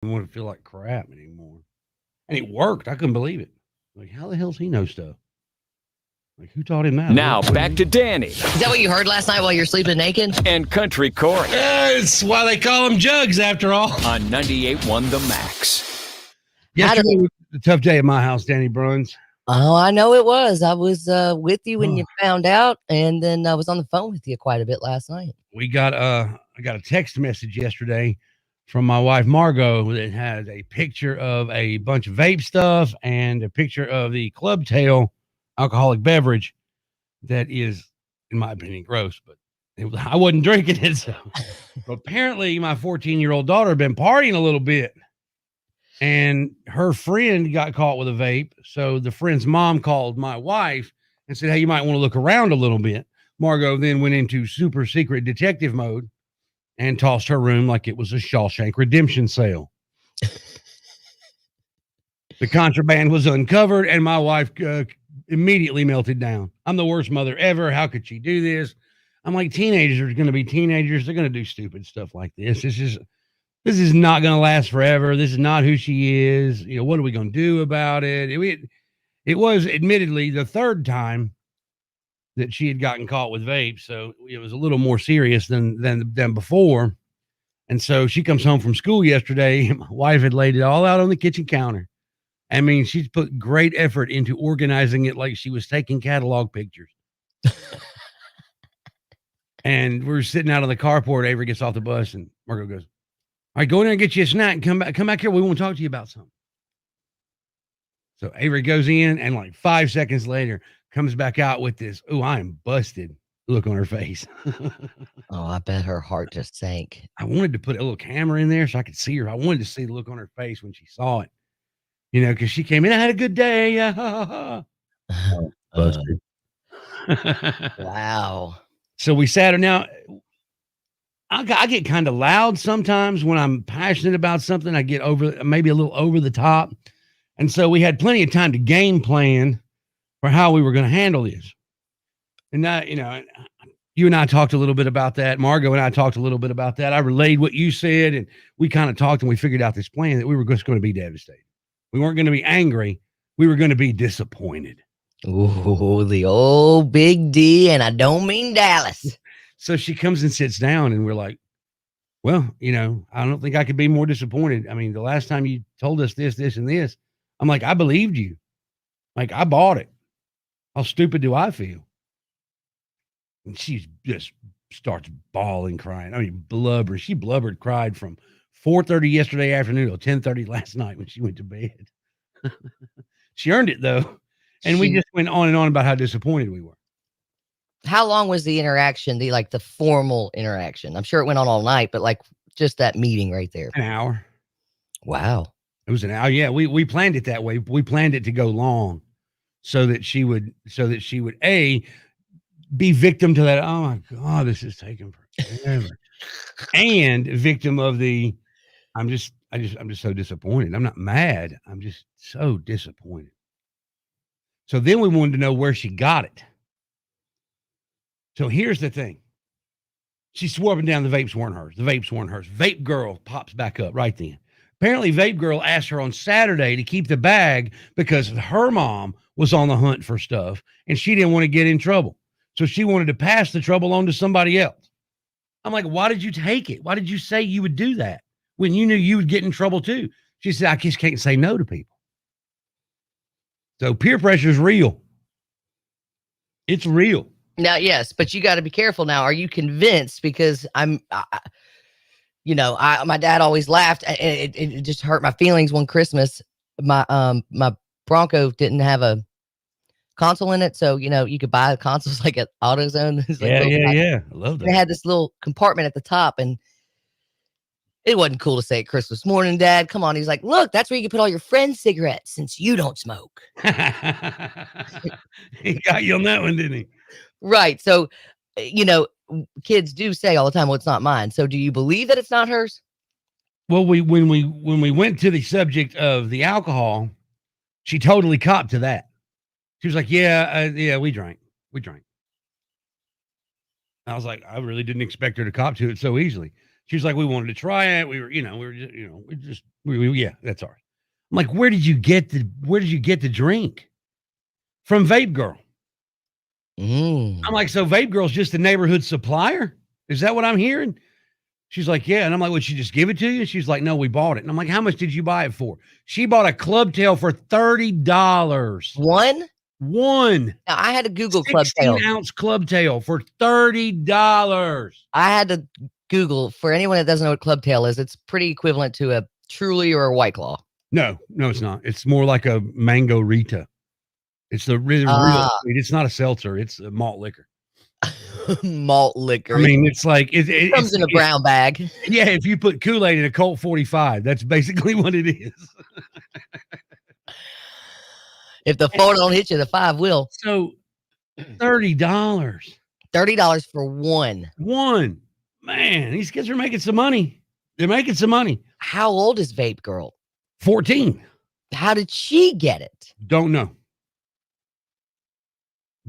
don't want to feel like crap anymore. And it worked. I couldn't believe it. Like, how the hell's he know stuff? Like, who taught him that? Now, back to Danny. Is that what you heard last night while you were sleeping naked? And Country Corey. That's why they call them jugs, after all. On 98.1 The Max. Yesterday was a tough day at my house, Danny Bruns. Oh, I know it was. I was with you when you found out, and then I was on the phone with you quite a bit last night. I got a text message yesterday from my wife, Margot, that has a picture of a bunch of vape stuff and a picture of the Club Tail alcoholic beverage that is, in my opinion, gross, but I wasn't drinking it. So but apparently my 14-year-old daughter had been partying a little bit, and her friend got caught with a vape. So the friend's mom called my wife and said, hey, you might want to look around a little bit. Margot then went into super secret detective mode and tossed her room like it was a Shawshank Redemption sale. The contraband was uncovered, and my wife immediately melted down. I'm the worst mother ever. How could she do this? I'm like, teenagers are going to be teenagers. They're going to do stupid stuff like this. This is not going to last forever. This is not who she is. You know, what are we going to do about it? It was admittedly the third time that she had gotten caught with vape, so it was a little more serious than before. And so she comes home from school yesterday, and my wife had laid it all out on the kitchen counter. I mean, she's put great effort into organizing it like she was taking catalog pictures. And we're sitting out on the carport. Avery gets off the bus, and Margo goes, all right, go in there and get you a snack and come back here. We want to talk to you about something. So Avery goes in, and like 5 seconds later comes back out with this, oh, I am busted look on her face. Oh, I bet her heart just sank. I wanted to put a little camera in there so I could see her. I wanted to see the look on her face when she saw it, you know, because she came in, I had a good day. Oh, busted. Wow. So we sat her. Now, I get kind of loud sometimes when I'm passionate about something. I get maybe a little over the top. And so we had plenty of time to game plan for how we were going to handle this. And that, you know, you and I talked a little bit about that. Margo and I talked a little bit about that. I relayed what you said, and we kind of talked, and we figured out this plan that we were just going to be devastated. We weren't going to be angry. We were going to be disappointed. Ooh, the old big D, and I don't mean Dallas. So she comes and sits down, and we're like, well, you know, I don't think I could be more disappointed. I mean, the last time you told us this, this, and this, I'm like, I believed you. Like, I bought it. How stupid do I feel? And she just starts bawling, crying. I mean, blubber. She blubbered, cried from 4:30 yesterday afternoon till 10:30 last night when she went to bed. She earned it, though. And we just went on and on about how disappointed we were. How long was the interaction, the formal interaction? I'm sure it went on all night, but like just that meeting right there. An hour. Wow. It was an hour. Yeah, we planned it that way. We planned it to go long so that she would A, be victim to that. Oh my God, this is taking forever. And victim of the, I'm just so disappointed. I'm not mad. I'm just so disappointed. So then we wanted to know where she got it. So here's the thing. She swore up and down the vapes weren't hers. The vapes weren't hers. Vape Girl pops back up right then. Apparently, Vape Girl asked her on Saturday to keep the bag because her mom was on the hunt for stuff and she didn't want to get in trouble. So she wanted to pass the trouble on to somebody else. I'm like, why did you take it? Why did you say you would do that when you knew you would get in trouble too? She said, I just can't say no to people. So peer pressure is real. It's real. Now, yes, but you got to be careful now. Are you convinced? Because my dad always laughed. It just hurt my feelings one Christmas. My Bronco didn't have a console in it. So, you could buy consoles like at AutoZone. Yeah. I love that. They had this little compartment at the top, and it wasn't cool to say at Christmas morning, Dad. Come on. He's like, look, that's where you can put all your friends' cigarettes since you don't smoke. He got you on that one, didn't he? Right. So, kids do say all the time, well, it's not mine. So do you believe that it's not hers? Well, when we went to the subject of the alcohol, she totally copped to that. She was like, yeah, we drank. I was like, I really didn't expect her to cop to it so easily. She was like, we wanted to try it. We were, yeah, that's all right. I'm like, where did you get the drink? From Vape Girl. I'm like, so Vape Girl's just a neighborhood supplier? Is that what I'm hearing? She's like, yeah. And I'm like, would she just give it to you? She's like, no, we bought it. And I'm like, how much did you buy it for? She bought a club tail for $30. One. Now, I had to Google club tail. 16-ounce club tail for $30. I had to Google, for anyone that doesn't know what club tail is, it's pretty equivalent to a Truly or a White Claw. No, it's not. It's more like a Mango Rita. It's the real sweet. It's not a seltzer. It's a malt liquor. Malt liquor. I mean, it's like it comes in a brown bag. Yeah, if you put Kool-Aid in a Colt 45, that's basically what it is. If the 4 don't hit you, the 5 will. So $30. $30 for one. One. Man, these kids are making some money. They're making some money. How old is Vape Girl? 14. How did she get it? Don't know.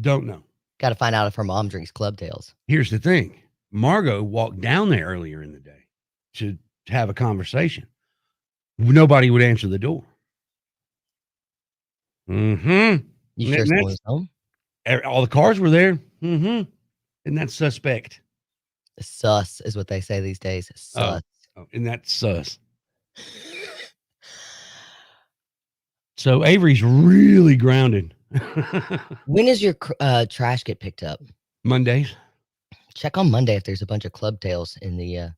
Got to find out if her mom drinks club tails. Here's the thing. Margot walked down there earlier in the day to have a conversation. Nobody would answer the door. Mm-hmm. You sure someone was home? All the cars were there. Mm-hmm. Isn't that suspect? Sus is what they say these days. Sus. Oh, and that's sus. So Avery's really grounded. When does your trash get picked up? Mondays. Check on Monday if there's a bunch of club tails in the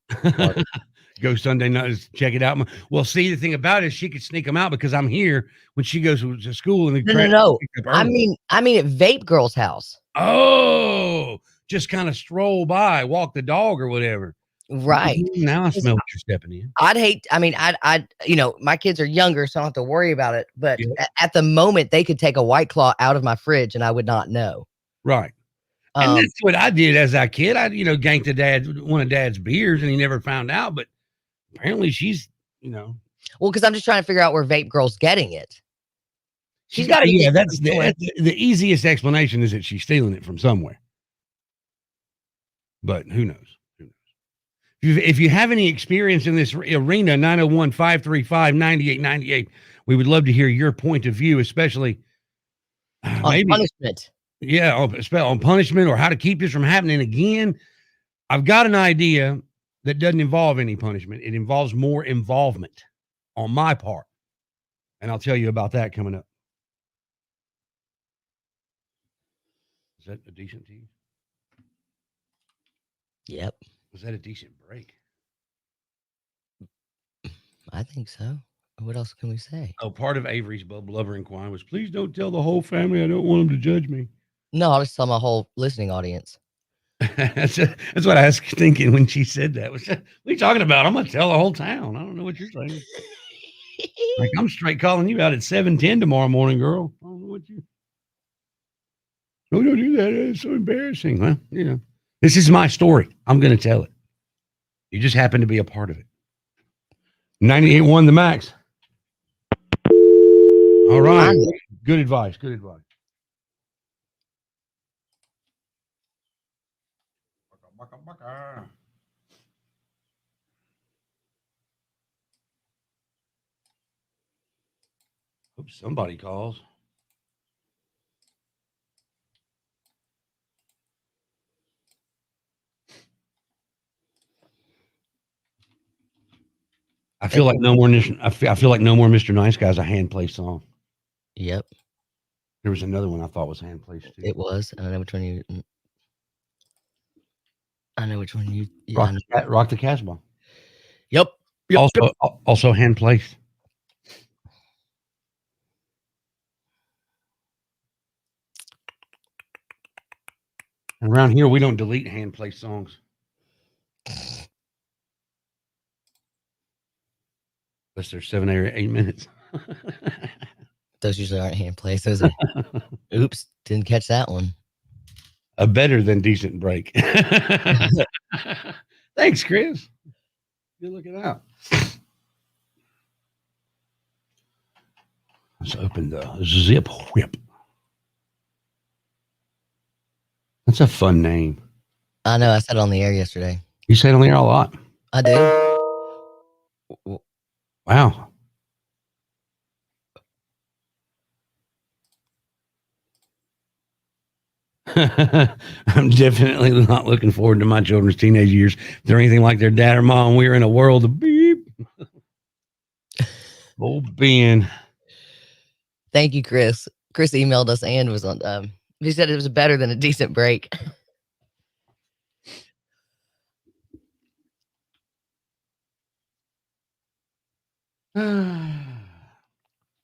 Go Sunday night, check it out. Well, see, the thing about it is she could sneak them out because I'm here when she goes to school. And no. I mean at Vape Girl's house. Oh, just kind of stroll by, walk the dog or whatever. Right. Now I smell what you're stepping in. I'd my kids are younger, so I don't have to worry about it. But at the moment, they could take a White Claw out of my fridge and I would not know. Right. And that's what I did as a kid. I, ganked one of Dad's beers and he never found out. But apparently she's, Well, because I'm just trying to figure out where Vape Girl's getting it. She's got to be. Yeah, that's the easiest explanation is that she's stealing it from somewhere. But who knows? If you have any experience in this arena, 901-535-9898, we would love to hear your point of view, especially on punishment. Yeah, on punishment or how to keep this from happening again. I've got an idea that doesn't involve any punishment. It involves more involvement on my part. And I'll tell you about that coming up. Is that a decent tease? Yep. Was that a decent break? I think so. What else can we say? Oh, part of Avery's blubbering whine was, please don't tell the whole family. I don't want them to judge me. No, I'll just tell my whole listening audience. That's what I was thinking when she said that. What are you talking about? I'm going to tell the whole town. I don't know what you're saying. Like, I'm straight calling you out at 7:10 tomorrow morning, girl. I don't know what you... No, don't do that. It's so embarrassing. Well, this is my story. I'm going to tell it. You just happen to be a part of it. 98.1 The Max. All right. Good advice. Hope somebody calls. I feel like no more Mr. Nice Guy's a hand play song. Yep. There was another one I thought was hand placed too. It was. I know which one you. Rock the Casbah. Yep. Also hand placed. And around here, we don't delete hand placed songs. Unless they're 7 or 8 minutes. Those usually aren't hand plays. Those are, oops, didn't catch that one. A better than decent break. Thanks, Chris. Good looking out. Let's open the zip whip. That's a fun name. I know. I said it on the air yesterday. You say it on the air a lot. I do. Wow. I'm definitely not looking forward to my children's teenage years. If they're anything like their dad or mom, we're in a world of beep. Old Ben. Thank you, Chris. Chris emailed us and was on. He said it was better than a decent break. Did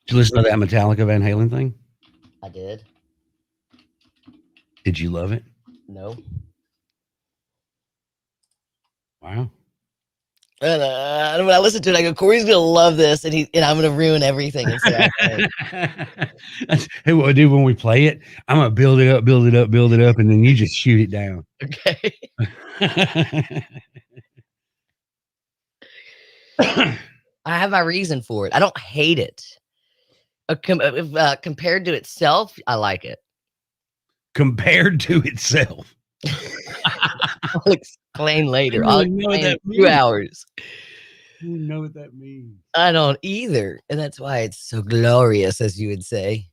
you listen to that Metallica Van Halen thing? I did. Did you love it? No. Wow. And when I listen to it, I go, Corey's gonna love this, and I'm gonna ruin everything. And say, hey, what I do when we play it, I'm gonna build it up, and then you just shoot it down. Okay. I have my reason for it. I don't hate it. Compared to itself, I like it. Compared to itself. I'll explain later. I'll explain in 2 hours. You know what that means. I don't either. And that's why it's so glorious, as you would say.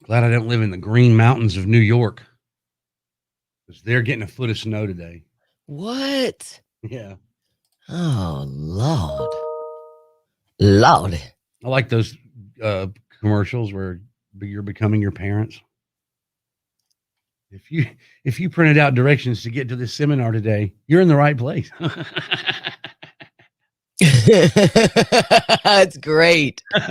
Glad I don't live in the Green Mountains of New York. Because they're getting a foot of snow today. What? Yeah. Oh, Lord. Lord. I like those commercials where you're becoming your parents. If you printed out directions to get to this seminar today, you're in the right place. That's great. All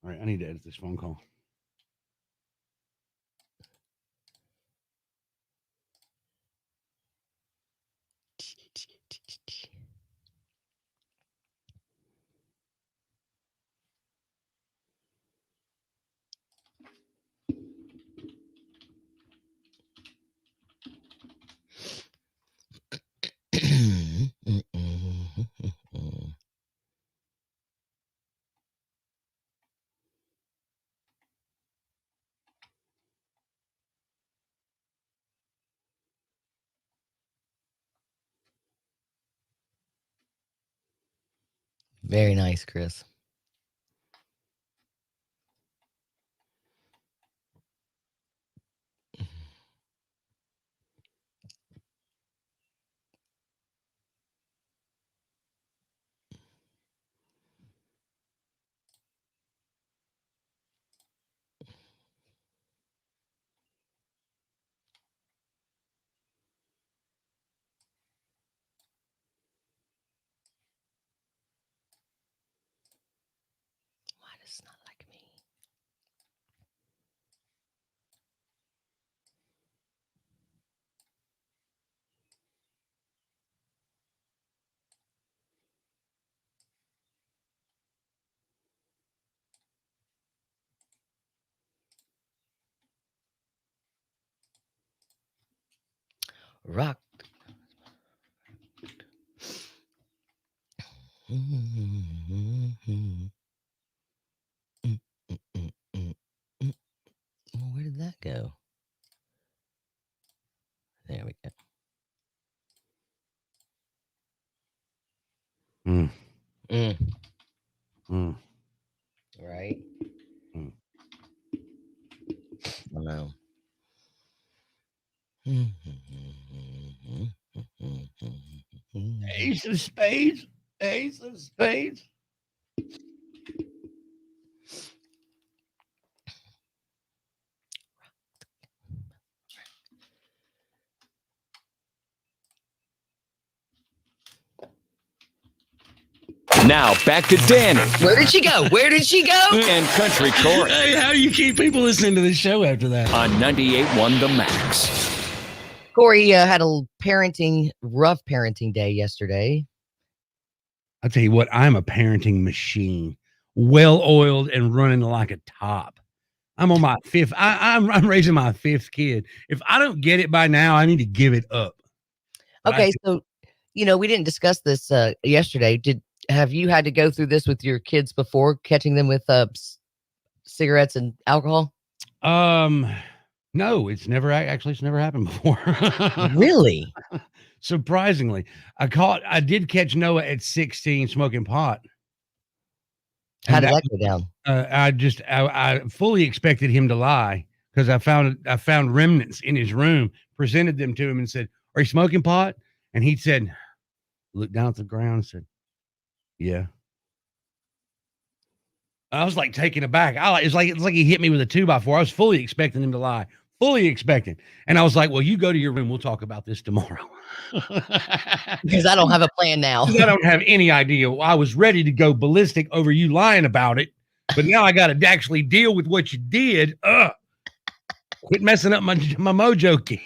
right, I need to edit this phone call. Very nice, Chris. Why does it not like me? Rock. Well, where did that go? There we go. Mm. Mm. Mm. Right? Mm. I know. Ace of spades. Ace of spades. Now back to Danny Where did she go? Where did she go? and Country Corey Hey, how do you keep people listening to the show after that? on 98.1 The Max. Corey had a rough parenting day yesterday. I'll tell you what, I'm a parenting machine, well oiled and running like a top. I'm on my fifth. I'm raising my fifth kid. If I don't get it by now, I need to give it up. But Okay, so we didn't discuss this yesterday. Have you had to go through this with your kids before, catching them with cigarettes and alcohol? No, it's never it's never happened before. Really? Surprisingly, I did catch Noah at 16 smoking pot, How and did that that go down? I fully expected him to lie because I found remnants in his room, presented them to him, and said, "Are you smoking pot?" And he said, looked down at the ground and said, "Yeah." I was like taken aback. It's like he hit me with a 2x4. I was fully expecting him to lie, fully expecting, and I was like, "Well, you go to your room. We'll talk about this tomorrow." Because I don't have a plan now. 'Cause I don't have any idea. I was ready to go ballistic over you lying about it, but now I got to actually deal with what you did. Ugh. Quit messing up my mojo, kid.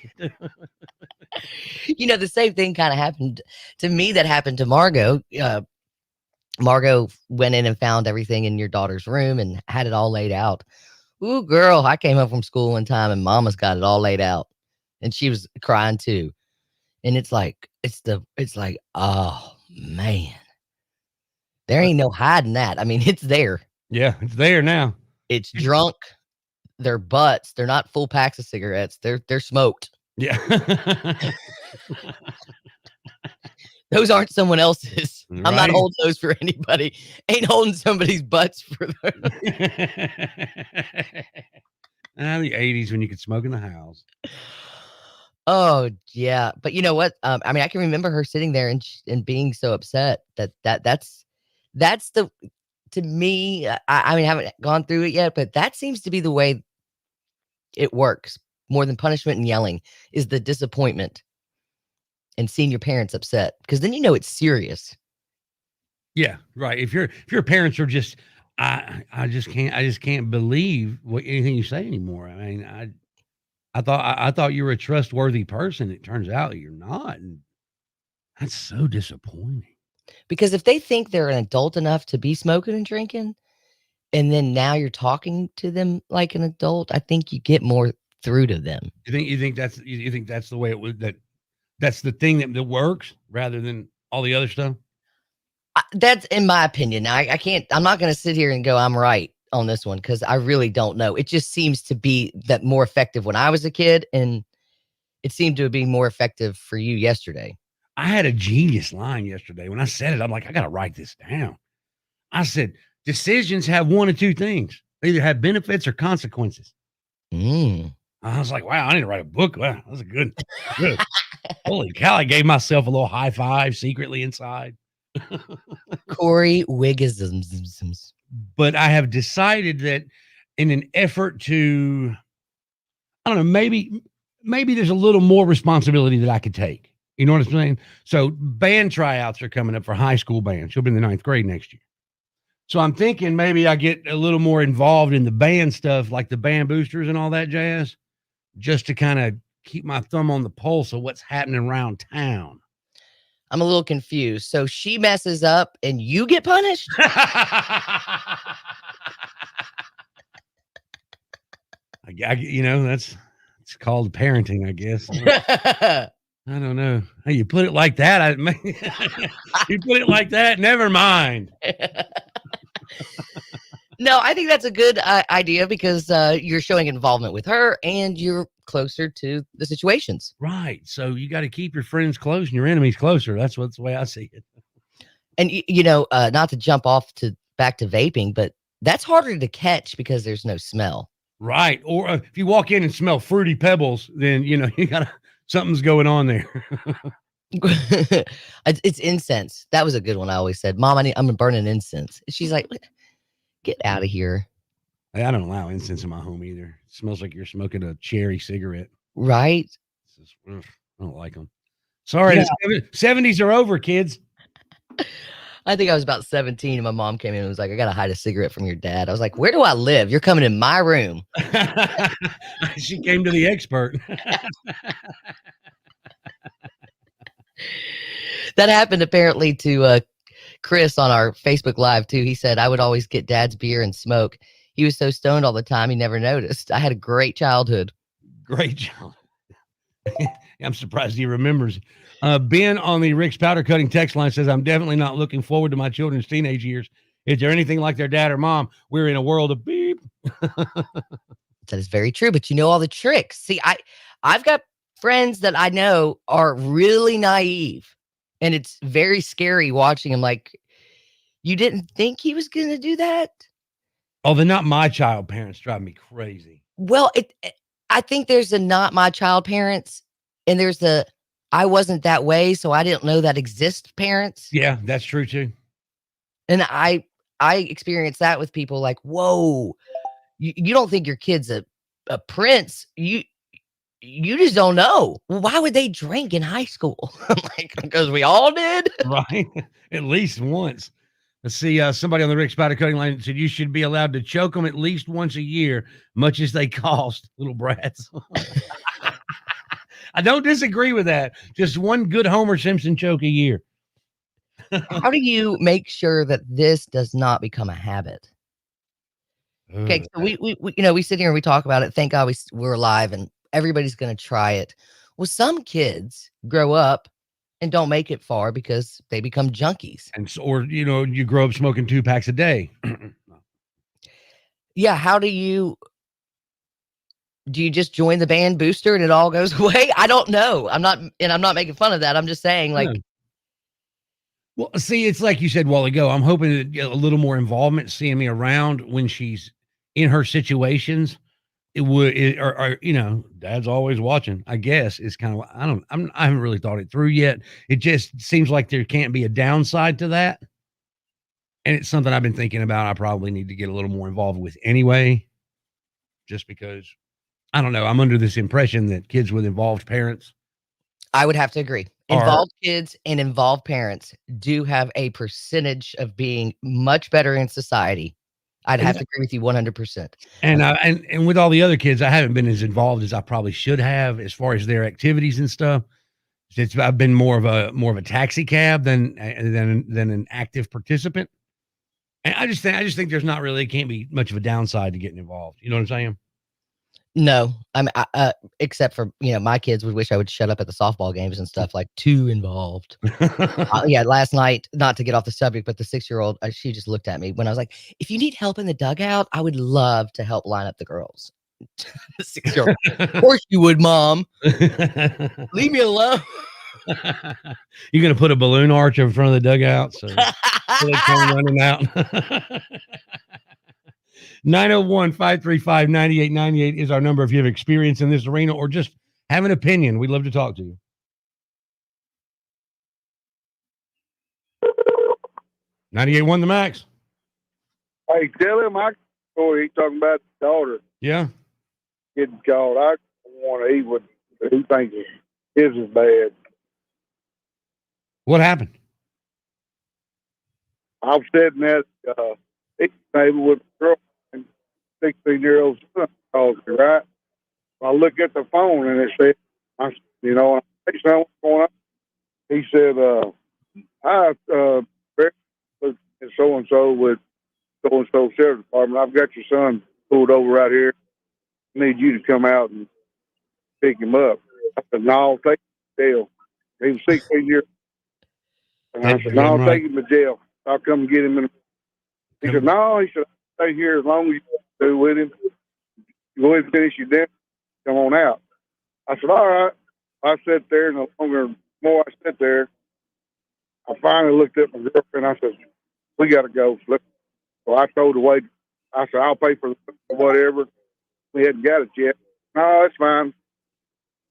The same thing kind of happened to me that happened to Margot. Margot went in and found everything in your daughter's room and had it all laid out. Ooh, girl, I came home from school one time and mama's got it all laid out. And she was crying too. And it's like, oh man, there ain't no hiding that. I mean, it's there. Yeah, it's there now. It's drunk. They're butts. They're not full packs of cigarettes. They're smoked. Yeah. Those aren't someone else's. I'm not Right. holding those for anybody. Ain't holding somebody's butts for them. The 80s when you could smoke in the house. Oh yeah, but you know what? I mean, I can remember her sitting there and being so upset that's the to me. I mean, I haven't gone through it yet, but that seems to be the way it works more than punishment and yelling is the disappointment and seeing your parents upset because then it's serious. Yeah, right. If your parents are just, I just can't believe anything you say anymore. I mean, I thought you were a trustworthy person. It turns out you're not, and that's so disappointing. Because if they think they're an adult enough to be smoking and drinking, and then now you're talking to them like an adult, I think you get more through to them. You think that's the way it would that's the thing that works rather than all the other stuff? That's in my opinion. Now, I'm not going to sit here and go, I'm right on this one because I really don't know. It just seems to be that more effective when I was a kid, and it seemed to be more effective for you yesterday. I had a genius line yesterday. When I said it, I'm like, I got to write this down. I said, decisions have one of two things. They either have benefits or consequences. Mm. I was like, wow, I need to write a book. Wow, that's a good. Holy cow, I gave myself a little high five secretly inside. Corey Wiggisms. But I have decided that in an effort to, I don't know, maybe there's a little more responsibility that I could take. You know what I'm saying? So band tryouts are coming up for high school band. She'll be in the 9th grade next year. So I'm thinking maybe I get a little more involved in the band stuff, like the band boosters and all that jazz, just to kind of keep my thumb on the pulse of what's happening around town. I'm a little confused. So she messes up and you get punished? It's called parenting, I guess. I don't know. Hey, you put it like that. You put it like that. Never mind. No, I think that's a good idea because you're showing involvement with her and you're closer to the situations. Right. So you got to keep your friends close and your enemies closer. That's the way I see it. And, not to jump off back to vaping, but that's harder to catch because there's no smell. Right. Or if you walk in and smell Fruity Pebbles, then, you got something's going on there. It's incense. That was a good one. I always said, Mom, I'm burning incense. She's like, get out of here. I don't allow incense in my home either. It smells like you're smoking a cherry cigarette. Right. I don't like them. Sorry. Yeah. The 70s are over, kids. I think I was about 17 and my mom came in and was like, I got to hide a cigarette from your dad. I was like, where do I live? You're coming in my room. She came to the expert. That happened apparently to Chris on our Facebook Live too. He said, I would always get dad's beer and smoke. He was so stoned all the time, he never noticed. I had a great childhood. Great childhood. I'm surprised he remembers. Ben on the Rick's Powder Cutting text line says, I'm definitely not looking forward to my children's teenage years. Is there anything like their dad or mom? We're in a world of beep. That is very true. But you know all the tricks. See, I've got friends that I know are really naive, and it's very scary watching them. Like, you didn't think he was going to do that? Oh, the not my child parents drive me crazy. Well, I think there's a not my child parents, and there's the I wasn't that way, so I didn't know that exist parents. Yeah, that's true too. And I experience that with people like, whoa, you don't think your kid's a prince. You just don't know. Well, why would they drink in high school? Like, because we all did. Right? At least once. Let's see. Somebody on the Rick Spider cutting line said you should be allowed to choke them at least once a year, much as they cost, little brats. I don't disagree with that. Just one good Homer Simpson choke a year. How do you make sure that this does not become a habit? Okay, so we sit here and we talk about it. Thank God we're alive and everybody's going to try it. Well, some kids grow up and don't make it far because they become junkies. And so, or you grow up smoking 2 packs a day. Yeah, how do you just join the band booster and it all goes away? I don't know. I'm not making fun of that. I'm just saying, like, Yeah. Well, see, it's like you said a while ago. I'm hoping to get a little more involvement, seeing me around when she's in her situations. Or dad's always watching, I guess, is kind of, I haven't really thought it through yet. It just seems like there can't be a downside to that. And it's something I've been thinking about. I probably need to get a little more involved with anyway, just because I don't know. I'm under this impression that kids with involved parents I would have to agree. are, Involved kids and involved parents do have a percentage of being much better in society. I'd have to agree with you 100%. and with all the other kids, I haven't been as involved as I probably should have as far as their activities and stuff. I've been more of a taxi cab than an active participant. And I just think there's not really, can't be much of a downside to getting involved. You know what I'm saying? No, except for, my kids would wish I would shut up at the softball games and stuff, like, too involved. Yeah, last night, not to get off the subject, but the 6-year-old, she just looked at me when I was like, if you need help in the dugout, I would love to help line up the girls. The 6-year-old, of course you would, Mom. Leave me alone. You're gonna put a balloon arch in front of the dugout so they come running out. 901-535-9898 is our number if you have experience in this arena or just have an opinion. We'd love to talk to you. 98.1 The Max. Hey, tell him I story. He talking about the daughter Yeah. getting called. I don't want to eat what he thinks his is bad. What happened? I was sitting at table with a girlfriend, 16-year-old son called me, right? I look at the phone and it said, hey, son, what's going on? He said, hi, Barry, so-and-so with so-and-so sheriff department. I've got your son pulled over right here. I need you to come out and pick him up. I said, no, take him to jail. He was 16 years old. And I said, no, take him to jail. I'll come get him. He said, no. He said, I'll stay here as long as you do with him. You go ahead and finish your dinner. Come on out. I said, all right. I sat there, and the more I sat there, I finally looked at my girlfriend. I said, we got to go. So I told the waiter, I said, I'll pay for whatever. We hadn't got it yet. No, that's fine.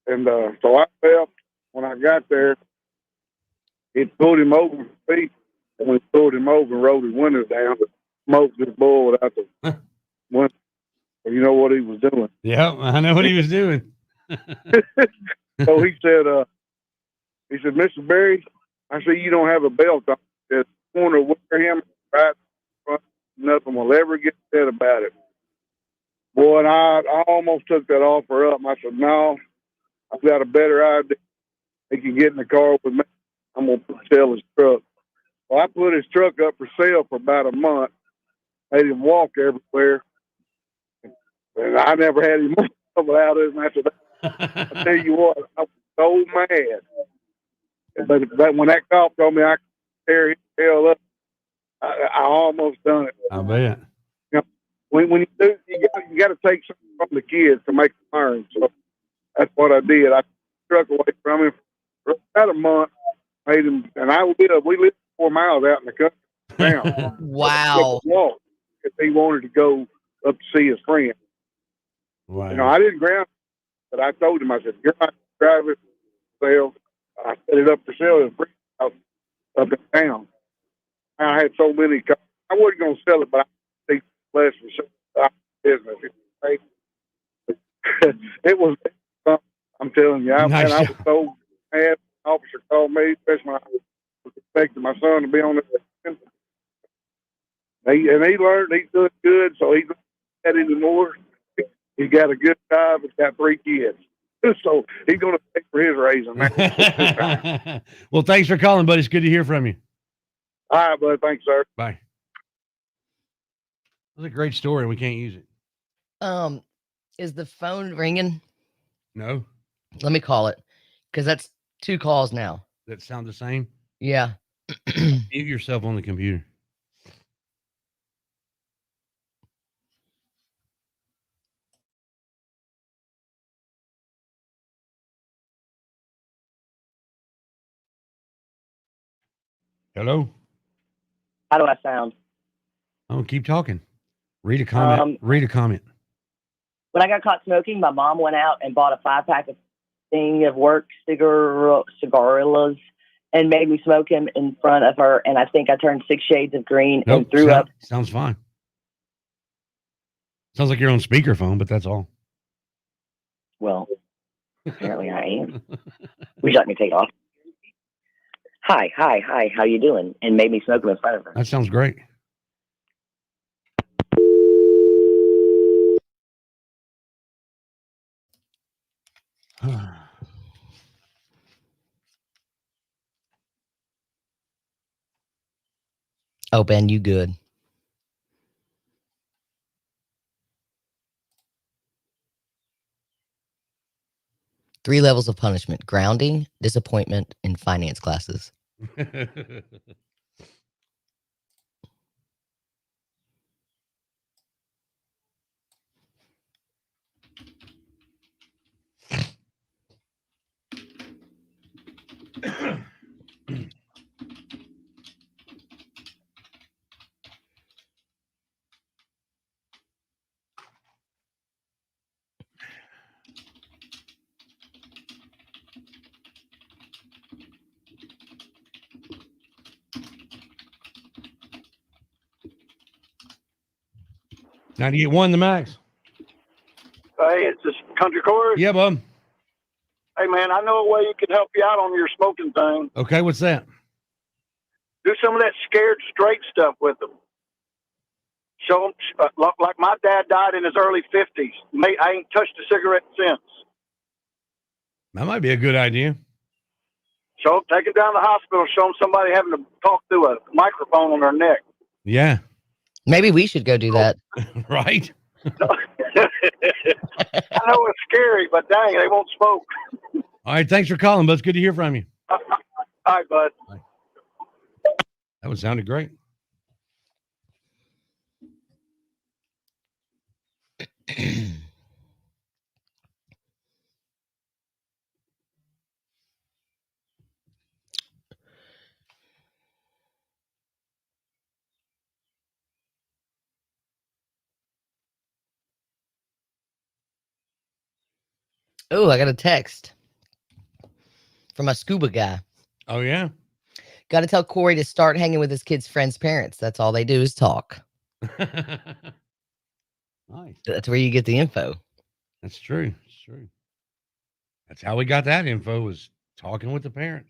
And so I felt when I got there, it pulled him over his feet. And when it pulled him over and rolled his window down, the smoke just boiled out the window. You know what he was doing. Yeah, I know what he was doing. So he said, Mr. Berry, I see you don't have a belt on. Just want to wear him right in front. Nothing will ever get said about it. Boy, and I almost took that offer up. And I said, no, I've got a better idea. He can get in the car with me. I'm going to sell his truck. Well, I put his truck up for sale for about a month. Made him walk everywhere. And I never had him come out of it. And I said, I tell you what, I was so mad. But when that cop told me I could tear his tail up, I almost done it. I bet. when you do, you got to take something from the kids to make them learn. So that's what I did. I struck away from him for about a month. Made him, and we lived 4 miles out in the country town. Wow. Walk if he wanted to go up to see his friend. Wow. You know, I didn't ground him, but I told him, I said, you're not driving sale. I set it up for sale in free house up in town. I had so many cars. I wasn't going to sell it, but I think less and so business. It was fun. I'm telling you, Nice I was job. so mad. An officer called me, especially when I was expecting my son to be on the he learned, he's doing good, so he's not that anymore. He got a good job, he's got 3 kids. So he's going to pay for his raising. Man. Well, thanks for calling, buddy. It's good to hear from you. All right, bud. Thanks, sir. Bye. That's a great story. We can't use it. Is the phone ringing? No, Let me call it, because that's 2 calls now. that sound the same. Yeah. Mute yourself on the computer. Hello. How do I sound? Oh, keep talking. Read a comment. Read a comment. When I got caught smoking, my mom went out and bought a 5-pack of thing of work cigarillas and made me smoke him in front of her. And I think I turned 6 shades of green and threw up. Sounds fine. Sounds like you're on speakerphone, but that's all. Well, apparently I am. Would you like me to take off? Hi, how you doing? And made me smoke him in front of her. That sounds great. Oh, Ben, you good. Three levels of punishment: grounding, disappointment, and finance classes. $98.1 the max. Hey, it's this country chorus. Yeah, bub. Hey, man, I know a way you can help you out on your smoking thing. Okay, what's that? Do some of that scared straight stuff with them. Show them, like my dad died in his early 50s. I ain't touched a cigarette since. That might be a good idea. So take him down to the hospital, show them somebody having to talk through a microphone on their neck. Yeah. Maybe we should go do that. Right? I know it's scary, but dang, they won't smoke. All right, thanks for calling, bud. It's good to hear from you. All right, bud. That would sounded great. Oh, I got a text from my scuba guy. Oh, yeah? Got to tell Corey to start hanging with his kids' friends' parents. That's all they do is talk. Nice. That's where you get the info. That's true. It's true. That's how we got that info, was talking with the parents.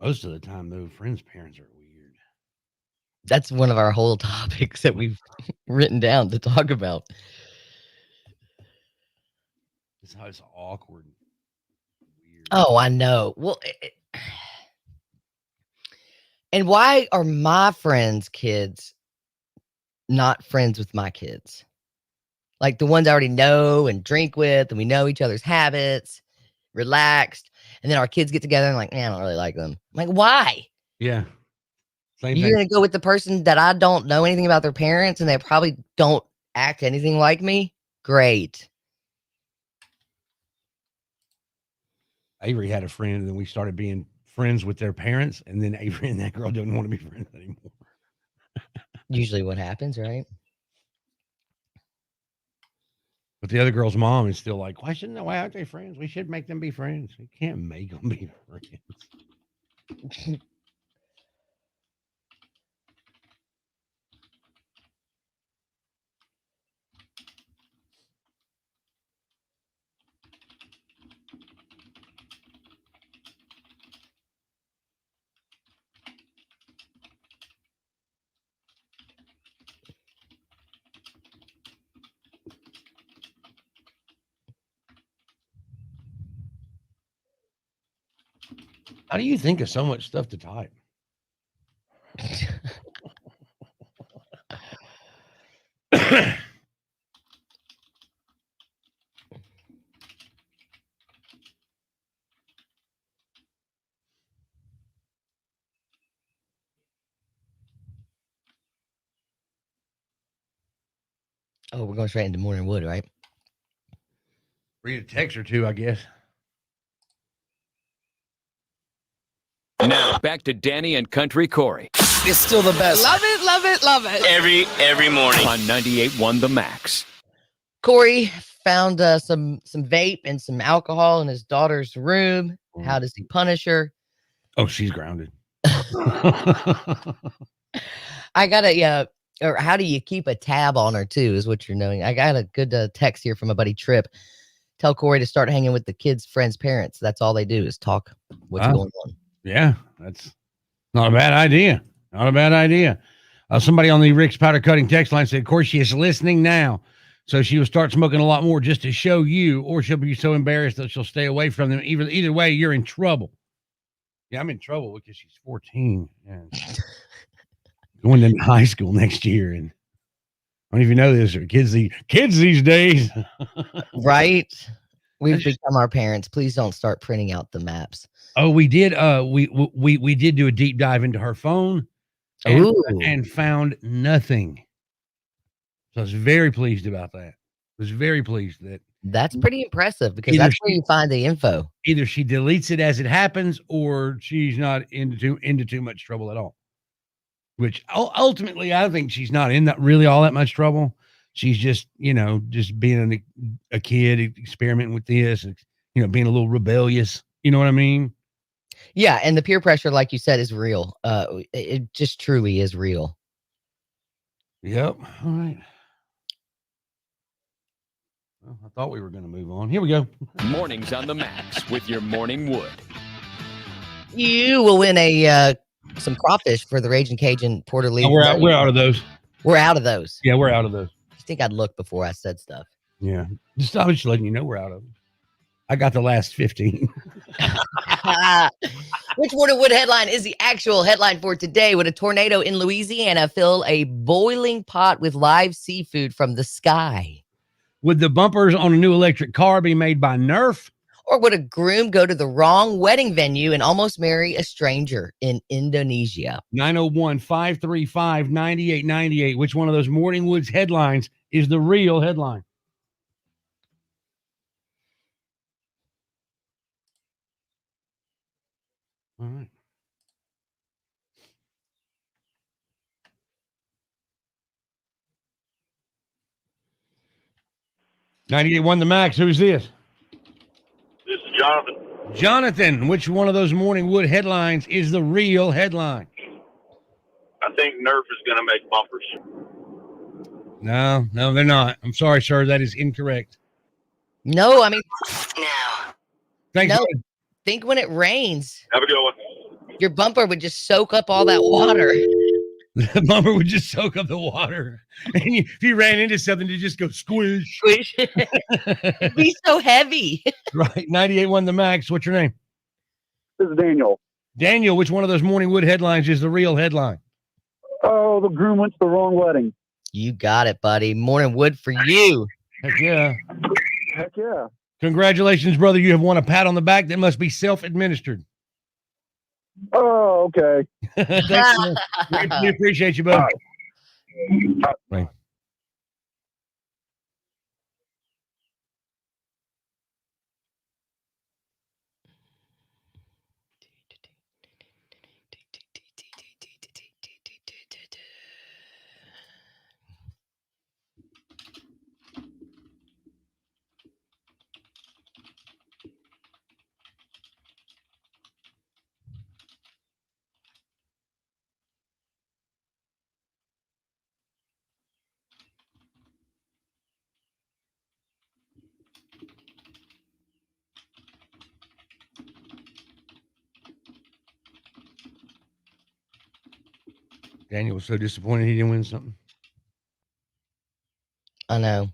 Most of the time, though, friends' parents are weird. That's one of our whole topics that we've written down to talk about. It's how it's awkward. Weird. Oh, I know. Well, and why are my friends' kids not friends with my kids? Like the ones I already know and drink with, and we know each other's habits, relaxed. And then our kids get together and like, man, I don't really like them. I'm like, why? Yeah. Same You're thing. gonna go with the person that I don't know anything about their parents and they probably don't act anything like me? Great. Avery had a friend, and then we started being friends with their parents, and then Avery and that girl don't want to be friends anymore. Usually what happens, right? But the other girl's mom is still like, why aren't they friends? We should make them be friends. You can't make them be friends. How do you think of so much stuff to type? Oh, we're going straight into Morning Wood, right? Read a text or two, I guess. Now back to Danny and Country Corey. It's still the best. Love it, love it, love it. Every morning. On 98.1 The Max. Corey found some vape and some alcohol in his daughter's room. How does he punish her? Oh, she's grounded. I gotta, or how do you keep a tab on her too? Is what you're knowing. I got a good text here from a buddy Trip. Tell Corey to start hanging with the kids' friends' parents. That's all they do is talk what's going on. Yeah, that's not a bad idea. Not a bad idea. Somebody on the Rick's Powder Cutting text line said, of course, she is listening now. So she will start smoking a lot more just to show you, or she'll be so embarrassed that she'll stay away from them. Either way, you're in trouble. Yeah, I'm in trouble because she's 14 and going into high school next year. And I don't even know this. Or kids these days. Right? We've become our parents. Please don't start printing out the maps. Oh, we did. We did do a deep dive into her phone and found nothing. So I was very pleased about that. I was very pleased that That's pretty impressive because that's where you find the info. Either she deletes it as it happens, or she's not into too much trouble at all. Which ultimately, I think she's not in that really all that much trouble. She's just, just being a kid, experimenting with this, and, being a little rebellious. You know what I mean? Yeah, and the peer pressure, like you said, is real. It just truly is real. Yep. All right. Well, I thought we were going to move on. Here we go. Mornings on The Max with your Morning Wood. You will win some crawfish for the Raging Cajun Porter Lee. We're out of those. We're out of those. Yeah, we're out of those. I think I'd look before I said stuff. Yeah. I was just letting you know we're out of them. I got the last 15. Which Morning Wood headline is the actual headline for today? Would a tornado in Louisiana fill a boiling pot with live seafood from the sky? Would the bumpers on a new electric car be made by Nerf? Or would a groom go to the wrong wedding venue and almost marry a stranger in Indonesia? 901-535-9898. Which one of those Morning Woods headlines is the real headline? All right. .98.1 The Max. Who's this? This is Jonathan. Jonathan, which one of those Morning Wood headlines is the real headline? I think Nerf is going to make bumpers. No, they're not. I'm sorry, sir. That is incorrect. No, I mean, Thanks. No. Think when it rains, Have a good one. your bumper would just soak up all that water. The bumper would just soak up the water. And if you ran into something, to just go squish. Squish. It'd be so heavy. Right. 98.1 The Max. What's your name? This is Daniel. Daniel, which one of those Morning Wood headlines is the real headline? Oh, the groom went to the wrong wedding. You got it, buddy. Morning Wood for you. Heck yeah. Heck yeah. Congratulations, brother. You have won a pat on the back that must be self-administered. Oh, okay. Thanks, man. We appreciate you, bud. Right. Daniel was so disappointed he didn't win something. I know.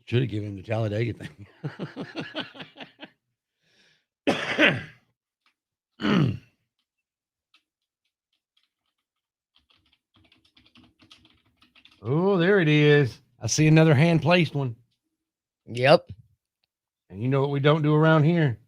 Should have given him the Talladega thing. Oh, there it is. I see another hand placed one. Yep. And you know what we don't do around here?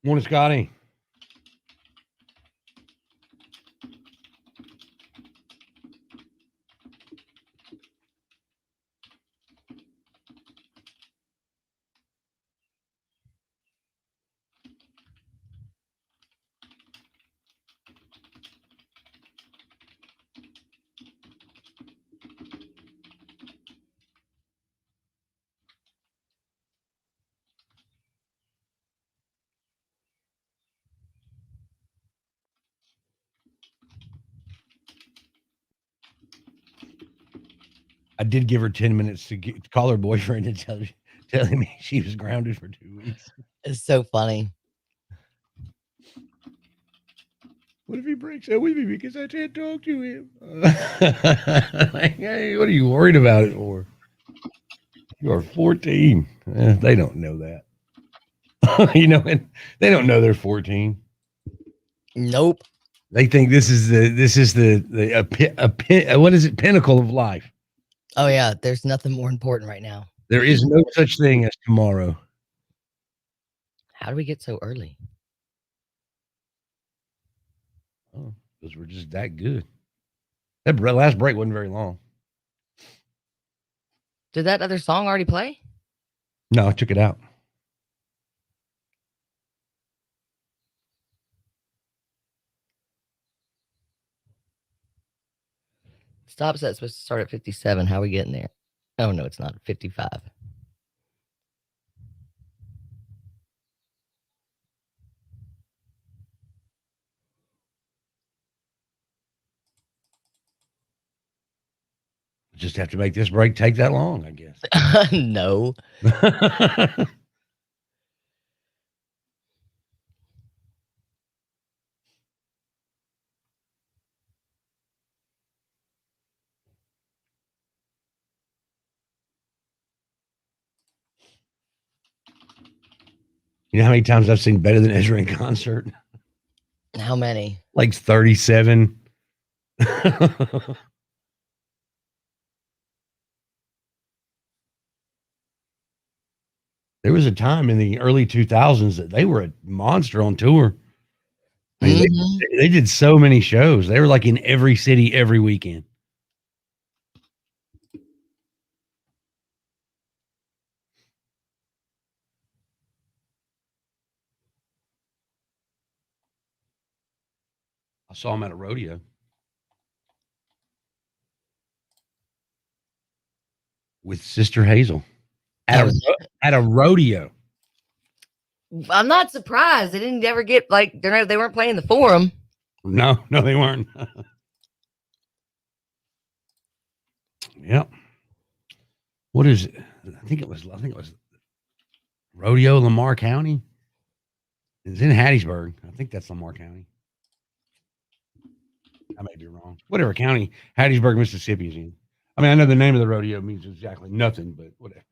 Morning, Scotty. I did give her 10 minutes to call her boyfriend and tell him she was grounded for 2 weeks. It's so funny. What if he breaks up with me because I can't talk to him? Like, hey, what are you worried about it for? You are 14. They don't know that. And they don't know they're 14. Nope. They think this is the what is it, pinnacle of life. Oh yeah, there's nothing more important right now. There is no such thing as tomorrow. How do we get so early? Oh, because we're just that good. That last break wasn't very long. Did that other song already play? No, I took it out. Stop set's supposed to start at 57. How are we getting there? Oh no, it's not 55. Just have to make this break take that long, I guess. No. You know how many times I've seen Better Than Ezra in concert? How many? Like 37. There was a time in the early 2000s that they were a monster on tour. I mean, they did so many shows. They were like in every city every weekend. I saw them at a rodeo with Sister Hazel at a rodeo. I'm not surprised. They didn't ever get like they weren't playing the Forum. No, they weren't. Yep. What is it? I think it was Rodeo Lamar County. It's in Hattiesburg. I think that's Lamar County. I may be wrong. Whatever county Hattiesburg, Mississippi is in. I mean, I know the name of the rodeo means exactly nothing, but whatever.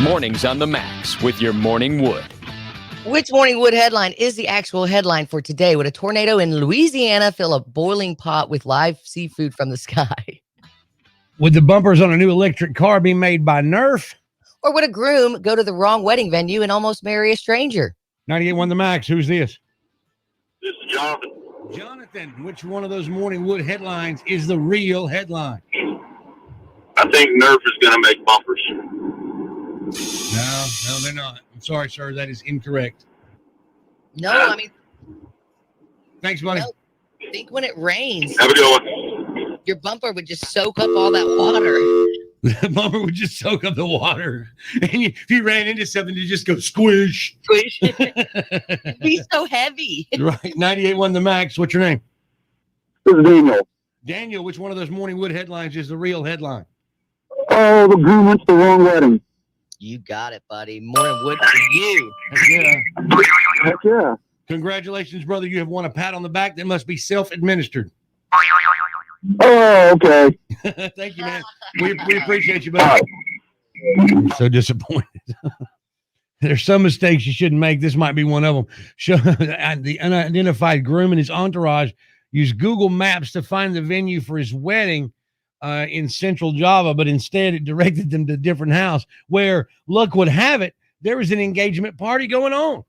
Mornings on the Max with your Morning Wood. Which Morning Wood headline is the actual headline for today? Would a tornado in Louisiana fill a boiling pot with live seafood from the sky? Would the bumpers on a new electric car be made by Nerf? Or would a groom go to the wrong wedding venue and almost marry a stranger? 98.1 The Max. Who's this? This is Jonathan. Jonathan, which one of those Morning Wood headlines is the real headline? I think Nerf is going to make bumpers. No, they're not. I'm sorry, sir. That is incorrect. No, I mean, Thanks, buddy. no. Think when it rains, Have a good one. your bumper would just soak up all that water. The bumper would just soak up the water. And if you ran into something, you just go squish. Squish. It'd be so heavy. Right. 98.1 The Max. What's your name? This is Daniel. Daniel, which one of those Morning Wood headlines is the real headline? Oh, the groom went to the wrong wedding. You got it, buddy. Morning Wood for you. Yeah. Heck yeah. Congratulations, brother. You have won a pat on the back that must be self-administered. Oh, okay. Thank you, man. We appreciate you, buddy. So disappointed. There's some mistakes you shouldn't make. This might be one of them. The unidentified groom and his entourage used Google Maps to find the venue for his wedding in Central Java, but instead it directed them to a different house where, luck would have it, there was an engagement party going on.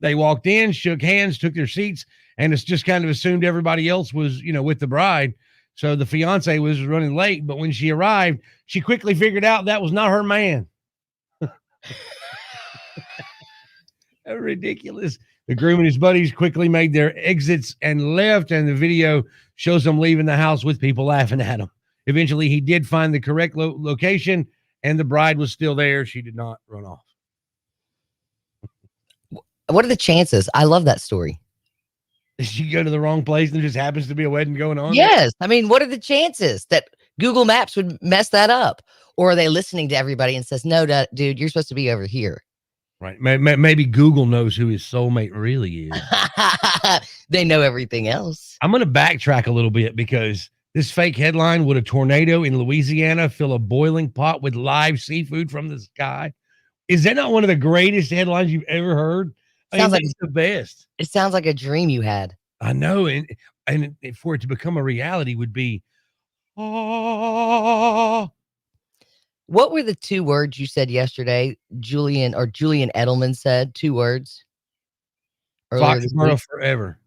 They walked in, shook hands, took their seats, and it's just kind of assumed everybody else was, with the bride. So the fiance was running late, but when she arrived, she quickly figured out that was not her man. Ridiculous. The groom and his buddies quickly made their exits and left, and the video shows them leaving the house with people laughing at him. Eventually, he did find the correct location, and the bride was still there. She did not run off. What are the chances? I love that story. Did she go to the wrong place and there just happens to be a wedding going on? Yes. I mean, what are the chances that Google Maps would mess that up? Or are they listening to everybody and says, no, dude, you're supposed to be over here? Right. Maybe Google knows who his soulmate really is. They know everything else. I'm going to backtrack a little bit because this fake headline, would a tornado in Louisiana fill a boiling pot with live seafood from the sky? Is that not one of the greatest headlines you've ever heard? Sounds like it's the best. It sounds like a dream you had. I know. And for it to become a reality would be, oh. What were the two words you said yesterday? Julian Edelman said 2 words. Foxborough forever.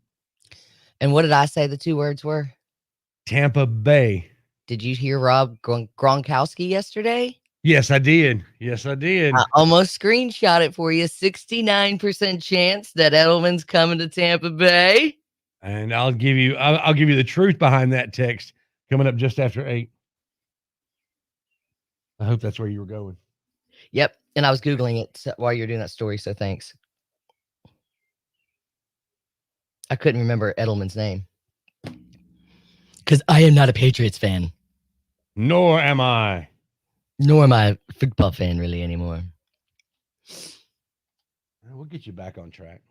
And what did I say the 2 words were? Tampa Bay. Did you hear Rob Gronkowski yesterday? Yes, I did. I almost screenshot it for you. 69% chance that Edelman's coming to Tampa Bay. And I'll give you the truth behind that text coming up just after 8. I hope that's where you were going. Yep. And I was Googling it while you were doing that story. So thanks. I couldn't remember Edelman's name. Because I am not a Patriots fan. Nor am I. Nor am I a football fan really anymore. We'll get you back on track.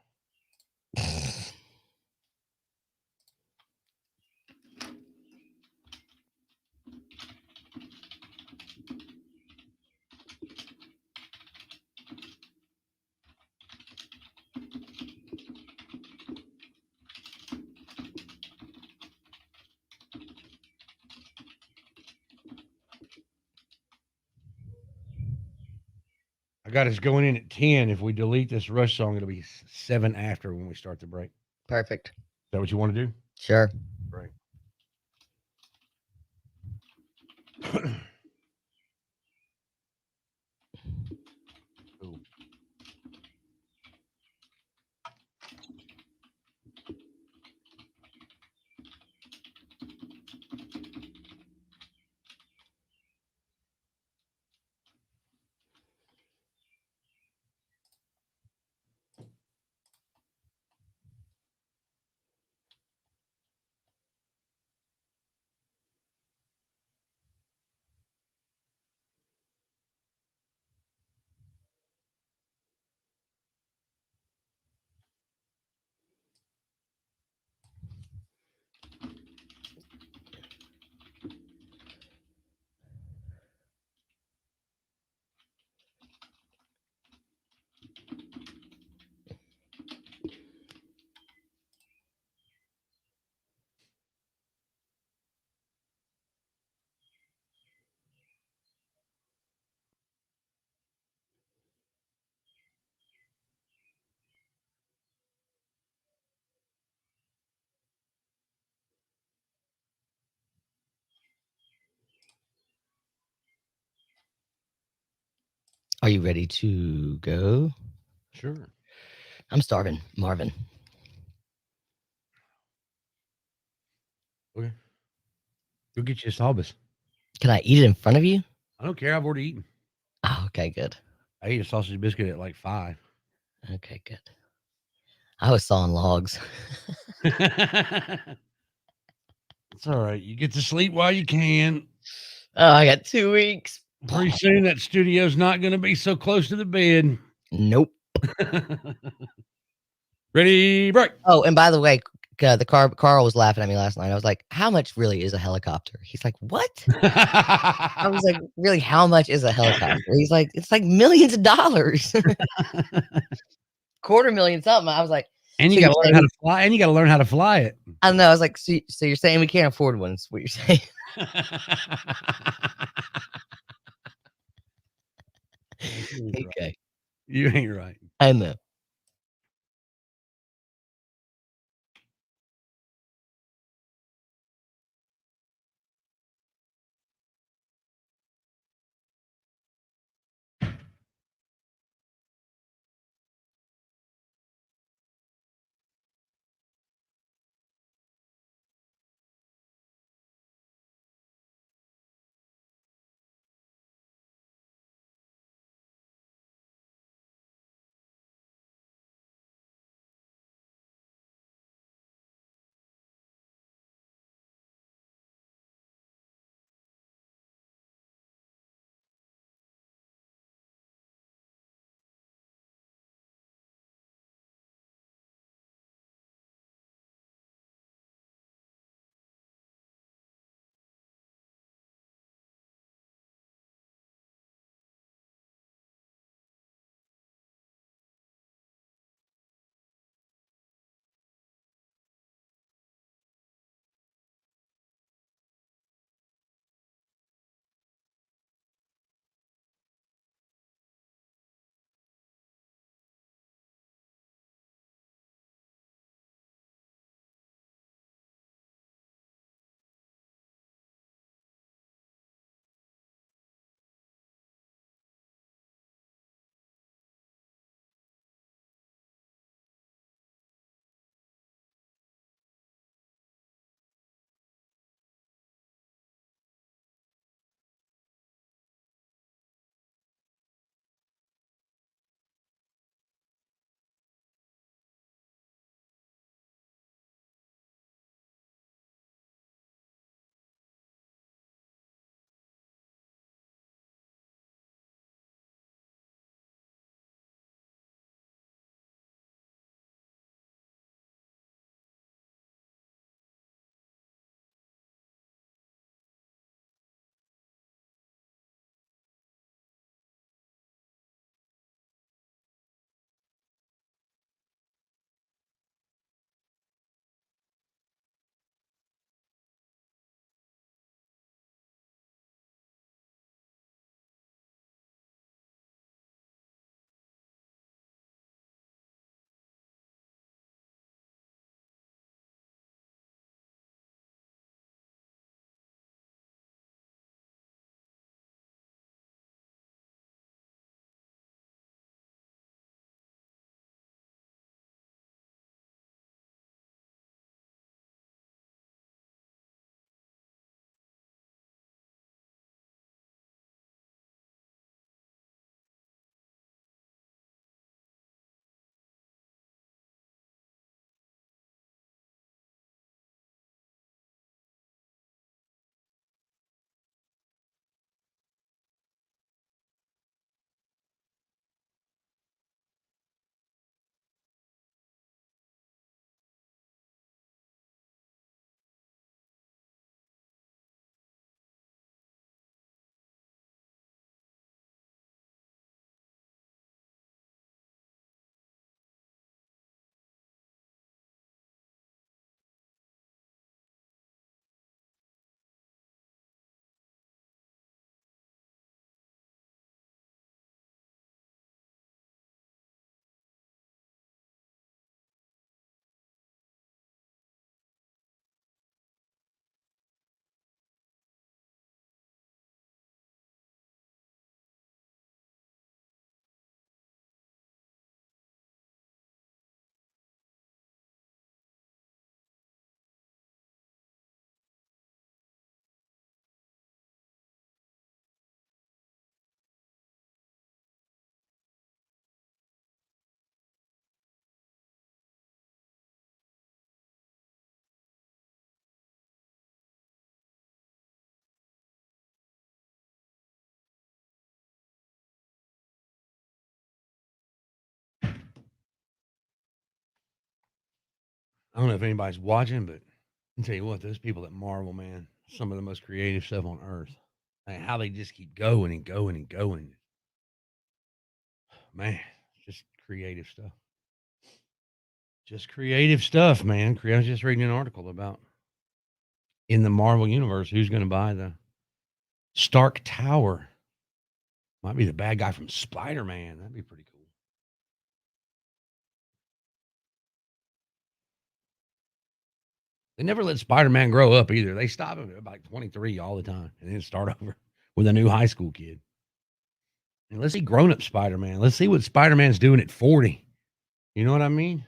I got us going in at 10. If we delete this Rush song, it'll be 7 after when we start the break. Is Perfect. that what you want to do? Sure. Right. Cool. Are you ready to go? Sure. I'm starving, Marvin. Okay. Go get you a Salbus. Can I eat it in front of you? I don't care. I've already eaten. Oh, okay, good. I ate a sausage biscuit at like 5. Okay, good. I was sawing logs. It's all right. You get to sleep while you can. Oh, I got 2 weeks. Pretty soon that studio's not going to be so close to the bed. Nope. Ready, break. Oh, and by the way, Carl was laughing at me last night. I was like, "How much really is a helicopter?" He's like, "What?" I was like, "Really, how much is a helicopter?" He's like, "It's like millions of dollars." Quarter million something. I was like, And you "So got you're to learn saying how we—" to fly. And you got to learn how to fly it. I don't know. I was like, "So you're saying we can't afford one?" Is what you're saying? You ain't right. Okay. You ain't right. I know. I don't know if anybody's watching, but I'll tell you what, those people at Marvel, man, some of the most creative stuff on earth. And how they just keep going and going and going. Man, just creative stuff. Just creative stuff, man. I was just reading an article about in the Marvel universe who's going to buy the Stark Tower. Might be the bad guy from Spider-Man. That'd be pretty cool. They never let Spider-Man grow up either. They stop him at about 23 all the time and then start over with a new high school kid. And let's see grown-up Spider-Man. Let's see what Spider-Man's doing at 40. You know what I mean?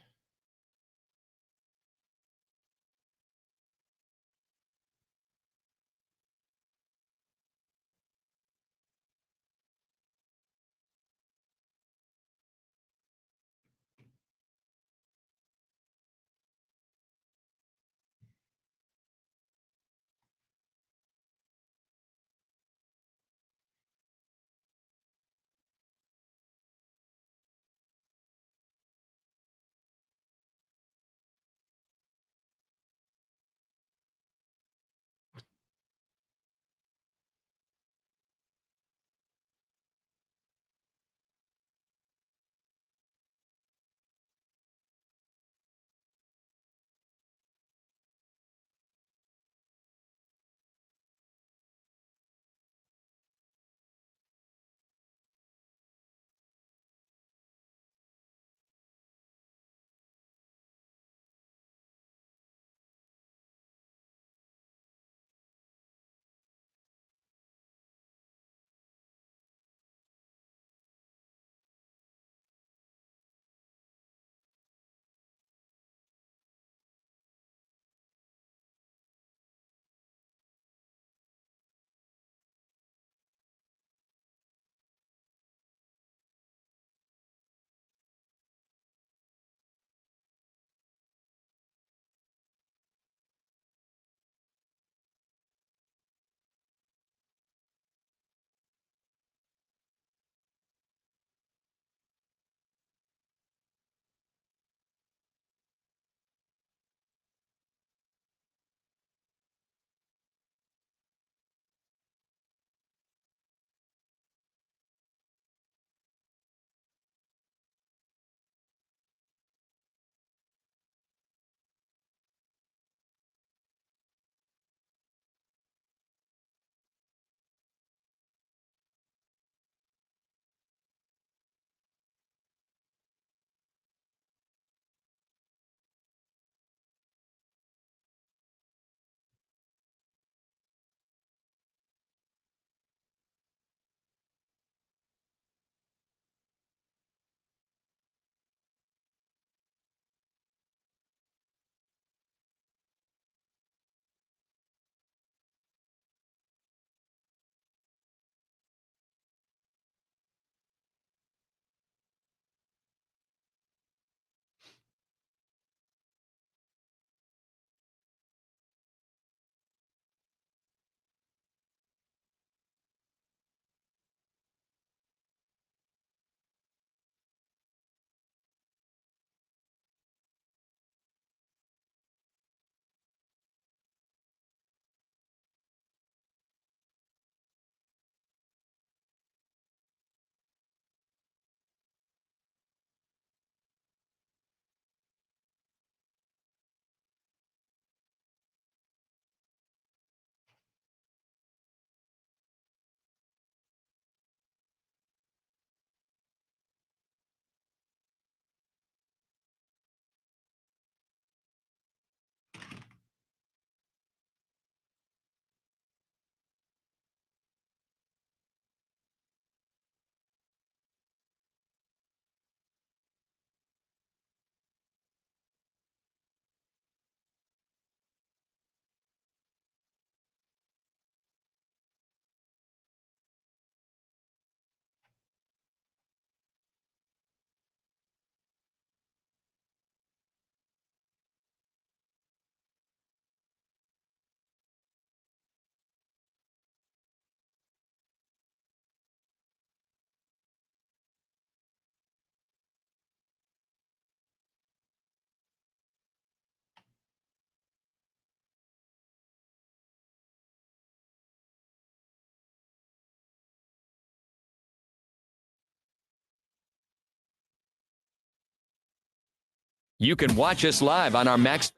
You can watch us live on our Max.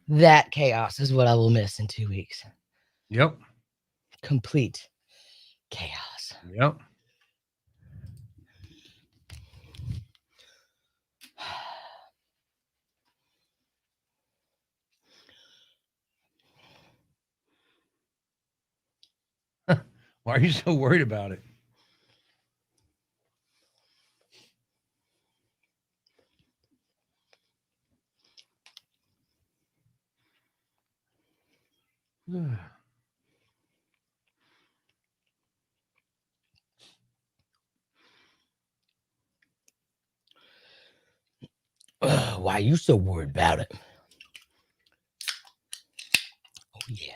That chaos is what I will miss in 2 weeks. Yep. Complete chaos. Yep. Why are you so worried about it? Why are you so worried about it? Oh, yeah.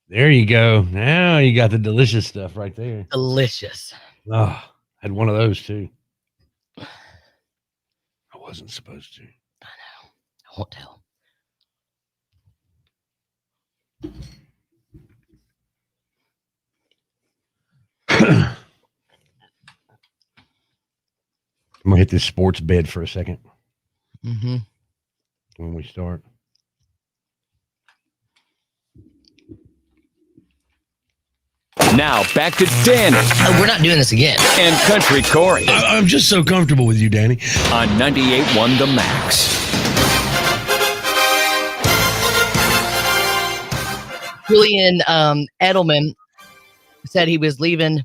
There you go. Now you got the delicious stuff right there. Delicious. Oh, had one of those too. I wasn't supposed to. I know. I won't tell. I'm gonna hit this sports bed for a second Mm-hmm. when we start. Now back to Danny Oh, we're not doing this again. and Country Corey I'm just so comfortable with you, Danny. on 98.1 The Max. Julian Edelman said he was leaving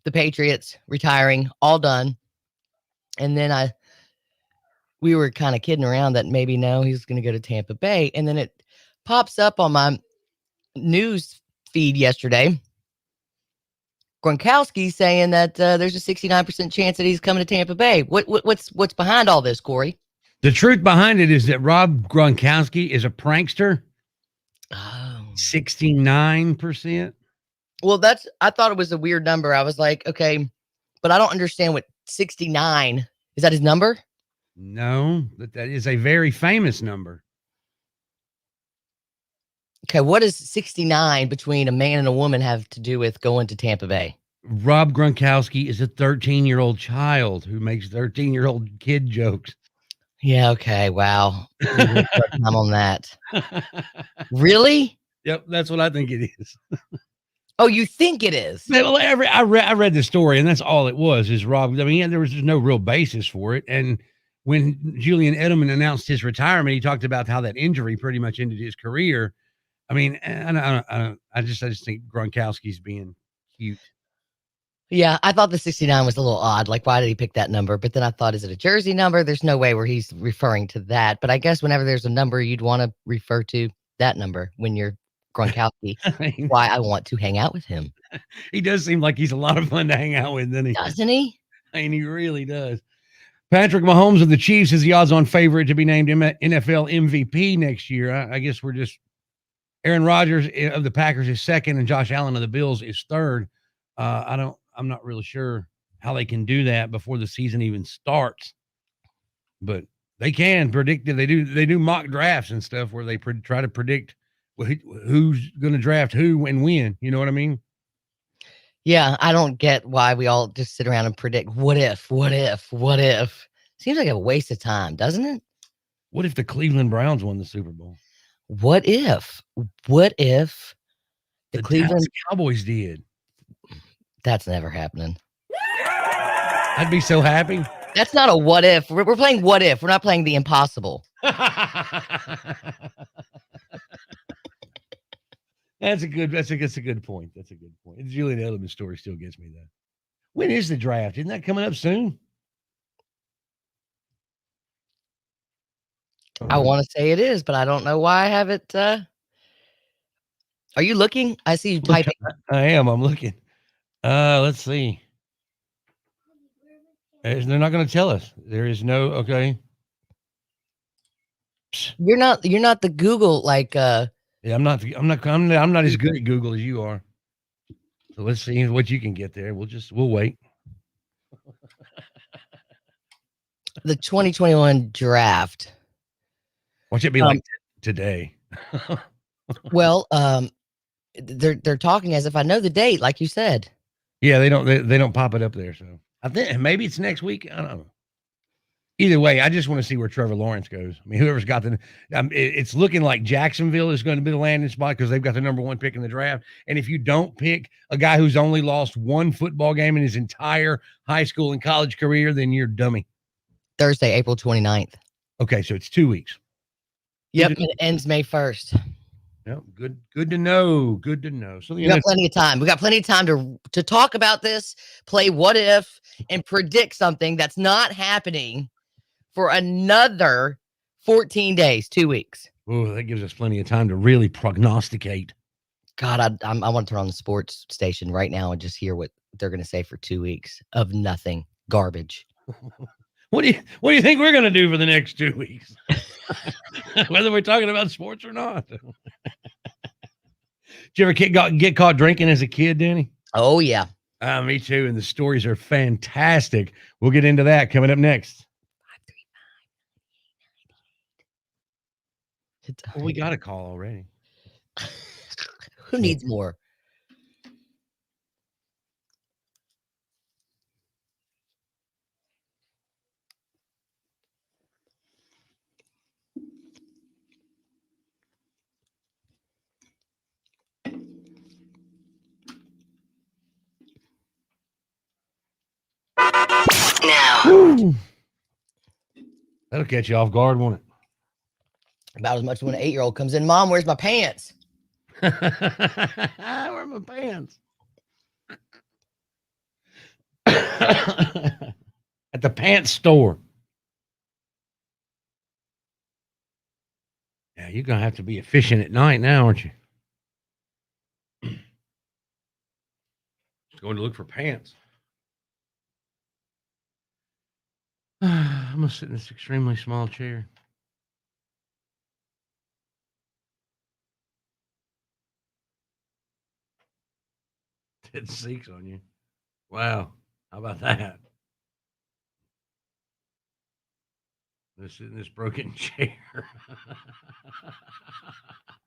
the Patriots, retiring, all done. And then we were kind of kidding around that maybe no, he's going to go to Tampa Bay. And then it pops up on my news feed yesterday. Gronkowski saying that there's a 69% chance that he's coming to Tampa Bay. What's behind all this, Corey? The truth behind it is that Rob Gronkowski is a prankster. Oh. 69%. Well, I thought it was a weird number. I was like, okay, but I don't understand what 69 is. That his number? No, that is a very famous number. Okay, what does 69 between a man and a woman have to do with going to Tampa Bay? Rob Gronkowski is a 13-year-old child who makes 13-year-old kid jokes. Yeah, okay, wow. I'm on that. Really? Yep, that's what I think it is. Oh, you think it is? Well, I read the story, and that's all it was. Is Rob? I mean, there was just no real basis for it. And when Julian Edelman announced his retirement, he talked about how that injury pretty much ended his career. I mean, I just think Gronkowski's being cute. Yeah, I thought the 69 was a little odd. Like, why did he pick that number? But then I thought, is it a jersey number? There's no way where he's referring to that. But I guess whenever there's a number, you'd want to refer to that number when you're Gronkowski. Why I want to hang out with him. He does seem like he's a lot of fun to hang out with, doesn't he? Doesn't he? I mean, he really does. Patrick Mahomes of the Chiefs is the odds-on favorite to be named NFL MVP next year. I guess we're just Aaron Rodgers of the Packers is second, and Josh Allen of the Bills is third. I'm not really sure how they can do that before the season even starts. But They can predict it. They do mock drafts and stuff where they try to predict who's going to draft who and when. You know what I mean? Yeah, I don't get why we all just sit around and predict what if, what if, what if. Seems like a waste of time, doesn't it? What if the Cleveland Browns won the Super Bowl? What if? What if the The Cleveland? Dallas Cowboys did. That's never happening. I'd be so happy. That's not a what if. We're playing what if. We're not playing the impossible. That's a good point. That's a good point. The Julian Edelman story still gets me though. When is the draft? Isn't that coming up soon? I want to say it is, but I don't know why I have it. Are you looking? I see you typing. I am. I'm looking. Let's see. They're not going to tell us. There is no okay. You're not the Google like Yeah, I'm not as good at Google as you are. So let's see what you can get there. We'll wait. the 2021 draft. Watch it be like today. Well, they're talking as if I know the date, like you said. Yeah, they don't pop it up there. So I think maybe it's next week. I don't know. Either way, I just want to see where Trevor Lawrence goes. I mean, whoever's got it's looking like Jacksonville is going to be the landing spot because they've got the number 1 pick in the draft. And if you don't pick a guy who's only lost 1 football game in his entire high school and college career, then you're dummy. Thursday, April 29th. Okay, so it's 2 weeks. Yep, it ends May 1st. Yep, good to know. Good to know. So we got plenty of time. We got plenty of time to talk about this, play what if, and predict something that's not happening for another 14 days, 2 weeks. Oh, that gives us plenty of time to really prognosticate. God, I want to turn on the sports station right now and just hear what they're going to say for 2 weeks of nothing, garbage. What do you think we're going to do for the next 2 weeks? Whether we're talking about sports or not. Did you ever get caught drinking as a kid, Danny? Oh, yeah. Me too. And the stories are fantastic. We'll get into that coming up next. 535-98. Well, we got a call already. Who needs more? Now. Woo. That'll catch you off guard, won't it? About as much as when an 8-year-old comes in, Mom, where's my pants? Where are my pants? At the pants store. Yeah, you're going to have to be efficient at night now, aren't you? Just going to look for pants. I'm going to sit in this extremely small chair. Dead seeks on you. Wow. How about that? Let's sit in this broken chair.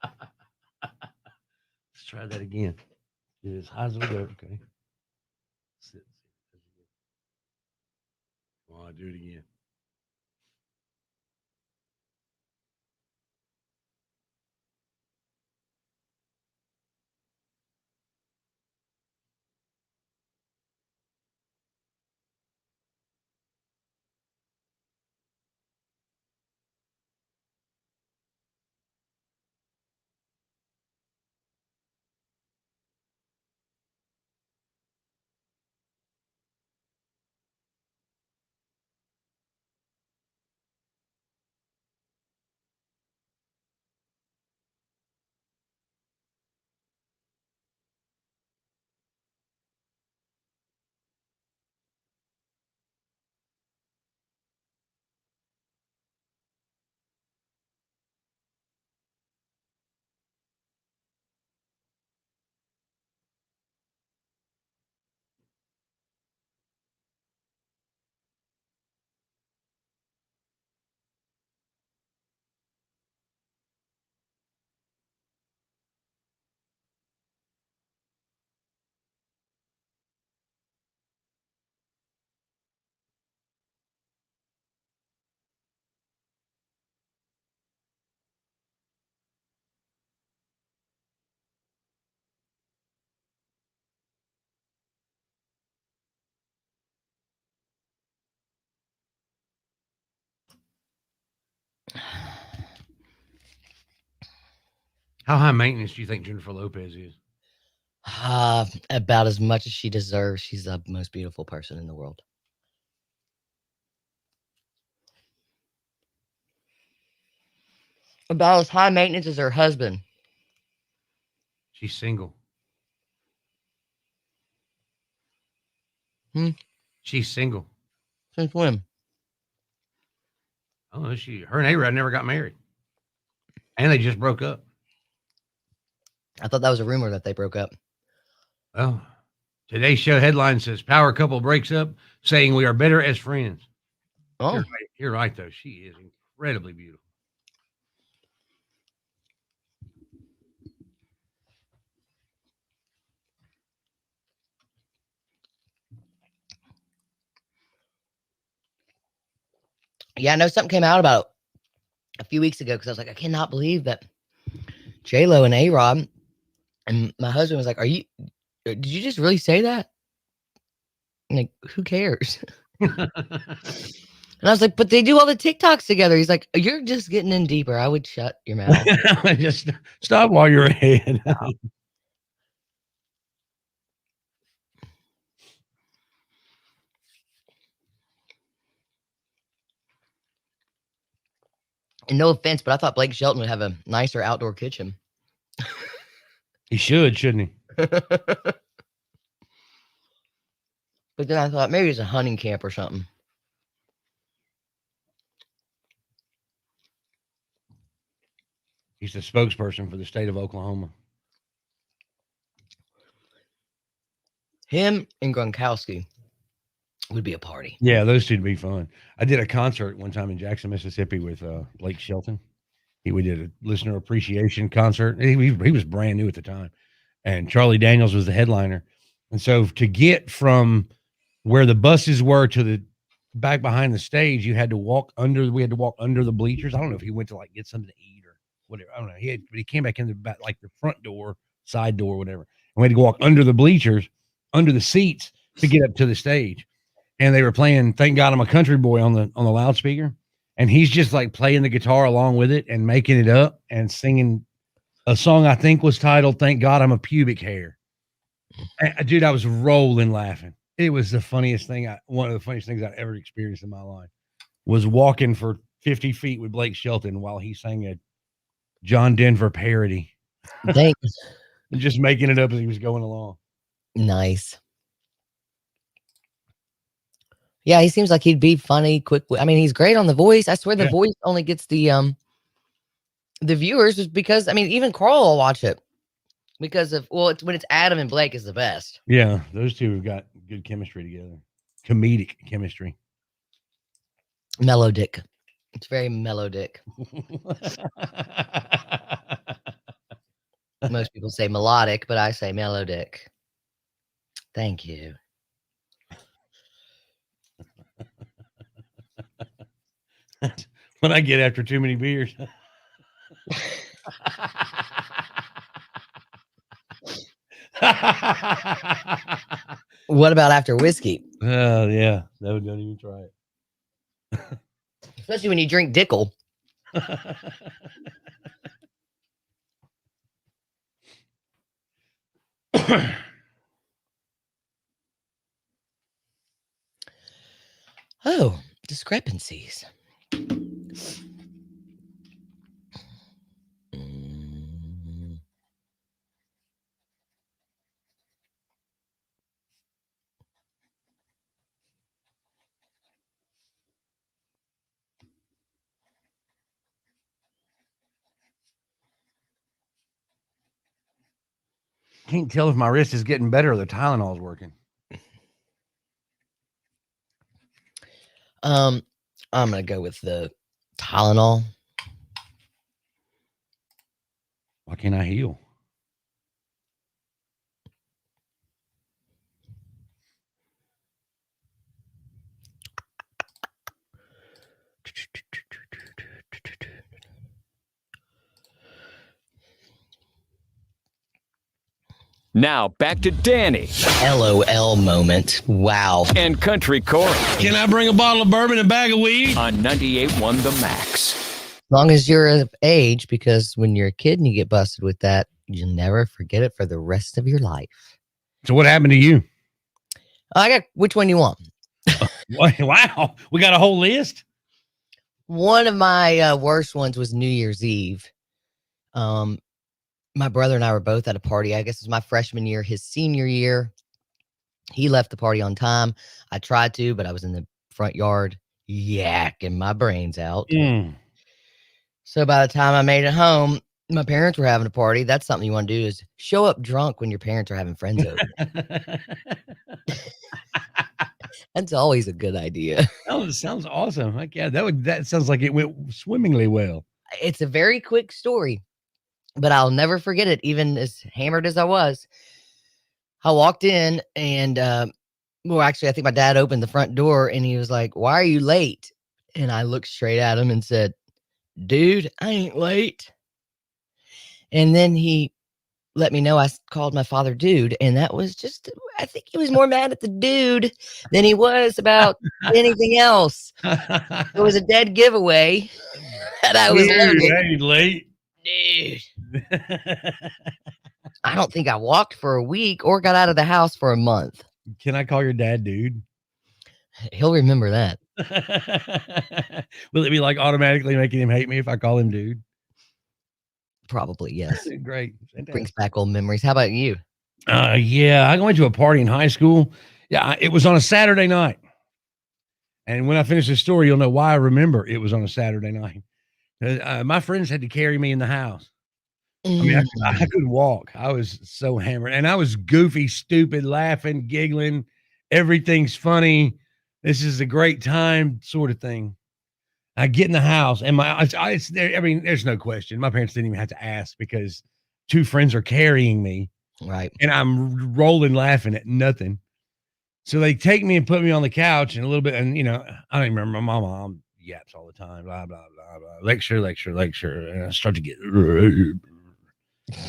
Let's try that again. Get as high as we go. Okay. Sit. Come on, do it again. How high maintenance do you think Jennifer Lopez is? About as much as she deserves. She's the most beautiful person in the world. About as high maintenance as her husband. She's single. She's single. Since when? Oh, her and A-Rod never got married. And they just broke up. I thought that was a rumor that they broke up. Well, today's show headline says power couple breaks up, saying we are better as friends. Oh, You're right, though. She is incredibly beautiful. yeah, I know something came out about a few weeks ago because I was like, I cannot believe that J-Lo and A-Rod, and my husband was like, did you just really say that? I'm like, who cares? And I was like, but they do all the TikToks together. He's like, you're just getting in deeper. I would shut your mouth. Just stop while you're ahead. And no offense, but I thought Blake Shelton would have a nicer outdoor kitchen. He should, shouldn't he? But then I thought maybe it's a hunting camp or something. He's the spokesperson for the state of Oklahoma. Him and Gronkowski would be a party. Yeah, those two would be fun. I did a concert one time in Jackson, Mississippi with Blake Shelton. We did a listener appreciation concert. He was brand new at the time. And Charlie Daniels was the headliner. And so to get from where the buses were to the back behind the stage, we had to walk under the bleachers. I don't know if he went to like get something to eat or whatever. I don't know. But he came back in the back, like the front door, side door, whatever. And we had to walk under the bleachers, under the seats to get up to the stage. And they were playing Thank God I'm a Country Boy on the loudspeaker. And he's just like playing the guitar along with it and making it up and singing a song I think was titled Thank God I'm a Pubic Hair. And, dude, I was rolling laughing. It was the funniest thing. One of the funniest things I ever experienced in my life was walking for 50 feet with Blake Shelton while he sang a John Denver parody. Thanks. And just making it up as he was going along. Nice. Yeah, he seems like he'd be funny, quick. I mean, he's great on The Voice. I swear The Voice only gets the viewers just because, I mean, even Carl will watch it because of, well, it's when it's Adam and Blake is the best. Yeah, those two have got good chemistry together. Comedic chemistry. Melodic. It's very melodic. Most people say melodic, but I say melodic. Thank you. What I get after too many beers. What about after whiskey? Oh, yeah. No, don't even try it. Especially when you drink Dickel. Oh, discrepancies. Can't tell if my wrist is getting better or the Tylenol's working. I'm gonna go with the Tylenol. Why can't I heal? Now back to Danny LOL moment. Wow. and Country Corey Can I bring a bottle of bourbon and a bag of weed? on 98.1 The Max. long as you're of age, because when you're a kid and you get busted with that, you'll never forget it for the rest of your life. So what happened to you? I got which one you want. Wow, we got a whole list. One of my worst ones was New Year's Eve. My brother and I were both at a party. I guess it was my freshman year, his senior year. He left the party on time. I tried to, but I was in the front yard yakking my brains out. Mm. So by the time I made it home, my parents were having a party. That's something you want to do is show up drunk when your parents are having friends over. That's always a good idea. Oh, it sounds awesome. Like, yeah, that sounds like it went swimmingly well. It's a very quick story, but I'll never forget it, even as hammered as I was. I walked in and, well, actually, I think my dad opened the front door and he was like, "Why are you late?" And I looked straight at him and said, "Dude, I ain't late." And then he let me know I called my father dude. And that was just, I think he was more mad at the dude than he was about anything else. It was a dead giveaway that I was loaded. I ain't late. Dude, I don't think I walked for a week or got out of the house for a month. Can I call your dad, dude? He'll remember that. Will it be like automatically making him hate me if I call him dude? Probably, yes. Great. Brings back old memories. How about you? Yeah, I went to a party in high school. Yeah, it was on a Saturday night. And when I finish the story, you'll know why I remember it was on a Saturday night. My friends had to carry me in the house. I mean, I couldn't walk. I was so hammered. And I was goofy, stupid, laughing, giggling. Everything's funny. This is a great time sort of thing. I get in the house and I mean, there's no question. My parents didn't even have to ask because two friends are carrying me. Right. And I'm rolling laughing at nothing. So they take me and put me on the couch and a little bit. And, I don't even remember my mom yaps all the time, blah, blah, blah, blah. Lecture. And I start to get,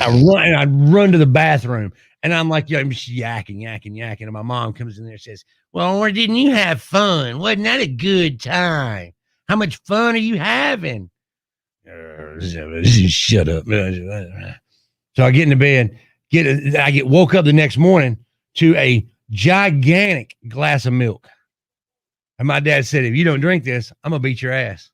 I run to the bathroom and I'm like, I'm just yakking. And my mom comes in there and says, "Well, or didn't you have fun? Wasn't that a good time? How much fun are you having?" Shut up. So I get into bed, I get woke up the next morning to a gigantic glass of milk. And my dad said, "If you don't drink this, I'm going to beat your ass."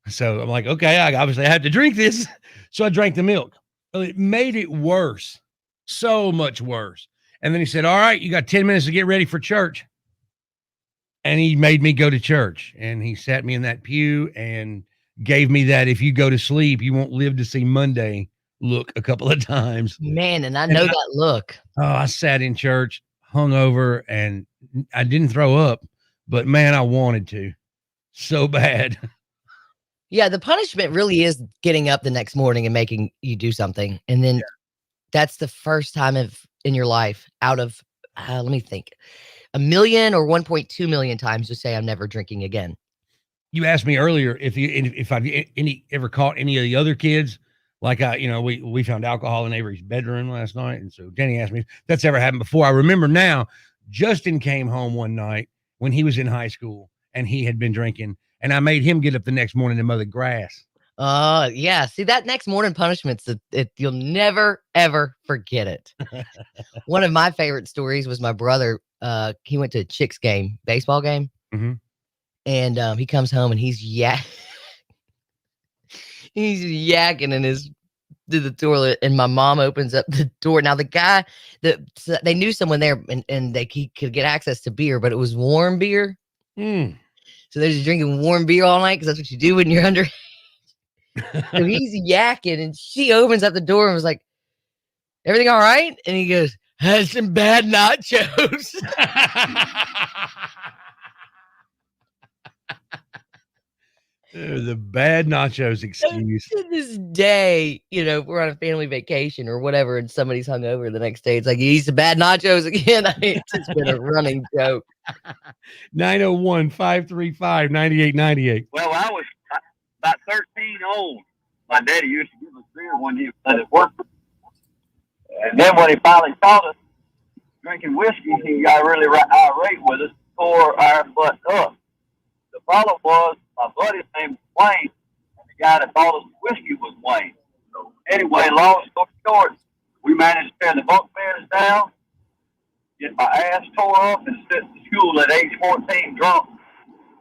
So I'm like, okay, I obviously have to drink this. So I drank the milk. Well, it made it worse, so much worse. And then he said, "All right, you got 10 minutes to get ready for church." And he made me go to church. And he sat me in that pew and gave me that, "If you go to sleep, you won't live to see Monday" look a couple of times. Man, and I know that look. Oh, I sat in church, hungover, and I didn't throw up, but man, I wanted to so bad. Yeah, the punishment really is getting up the next morning and making you do something. And then that's the first time in your life out of, let me think, 1 million or 1.2 million times to say I'm never drinking again. You asked me earlier if I've ever caught any of the other kids. Like, we found alcohol in Avery's bedroom last night. And so Danny asked me if that's ever happened before. I remember now, Justin came home one night when he was in high school and he had been drinking. And I made him get up the next morning to mow the grass. Yeah. See, that next morning punishment's you'll never, ever forget it. One of my favorite stories was my brother. He went to a Chicks game, baseball game. Mm-hmm. And he comes home and he's yakking in to the toilet, and my mom opens up the door. Now the guy they knew someone there, and he could get access to beer, but it was warm beer. So they're just drinking warm beer all night because that's what you do when you're under. So he's yakking, and she opens up the door and was like, "Everything all right?" And he goes, "Had some bad nachos." The bad nachos excuse. To this day, if we're on a family vacation or whatever, and somebody's hungover the next day, it's like, "You eat some bad nachos again." It's just been a running joke. 901-535-9898. Well, I was about 13 old. My daddy used to give us beer when he was at work. And then when he finally caught us drinking whiskey, he got really irate with us, tore our butt up. The problem was my buddy's name was Wayne, and the guy that bought us whiskey was Wayne. So anyway, long story short, we managed to tear the bunk beds down, get my ass tore up, and sit in school at age 14 drunk.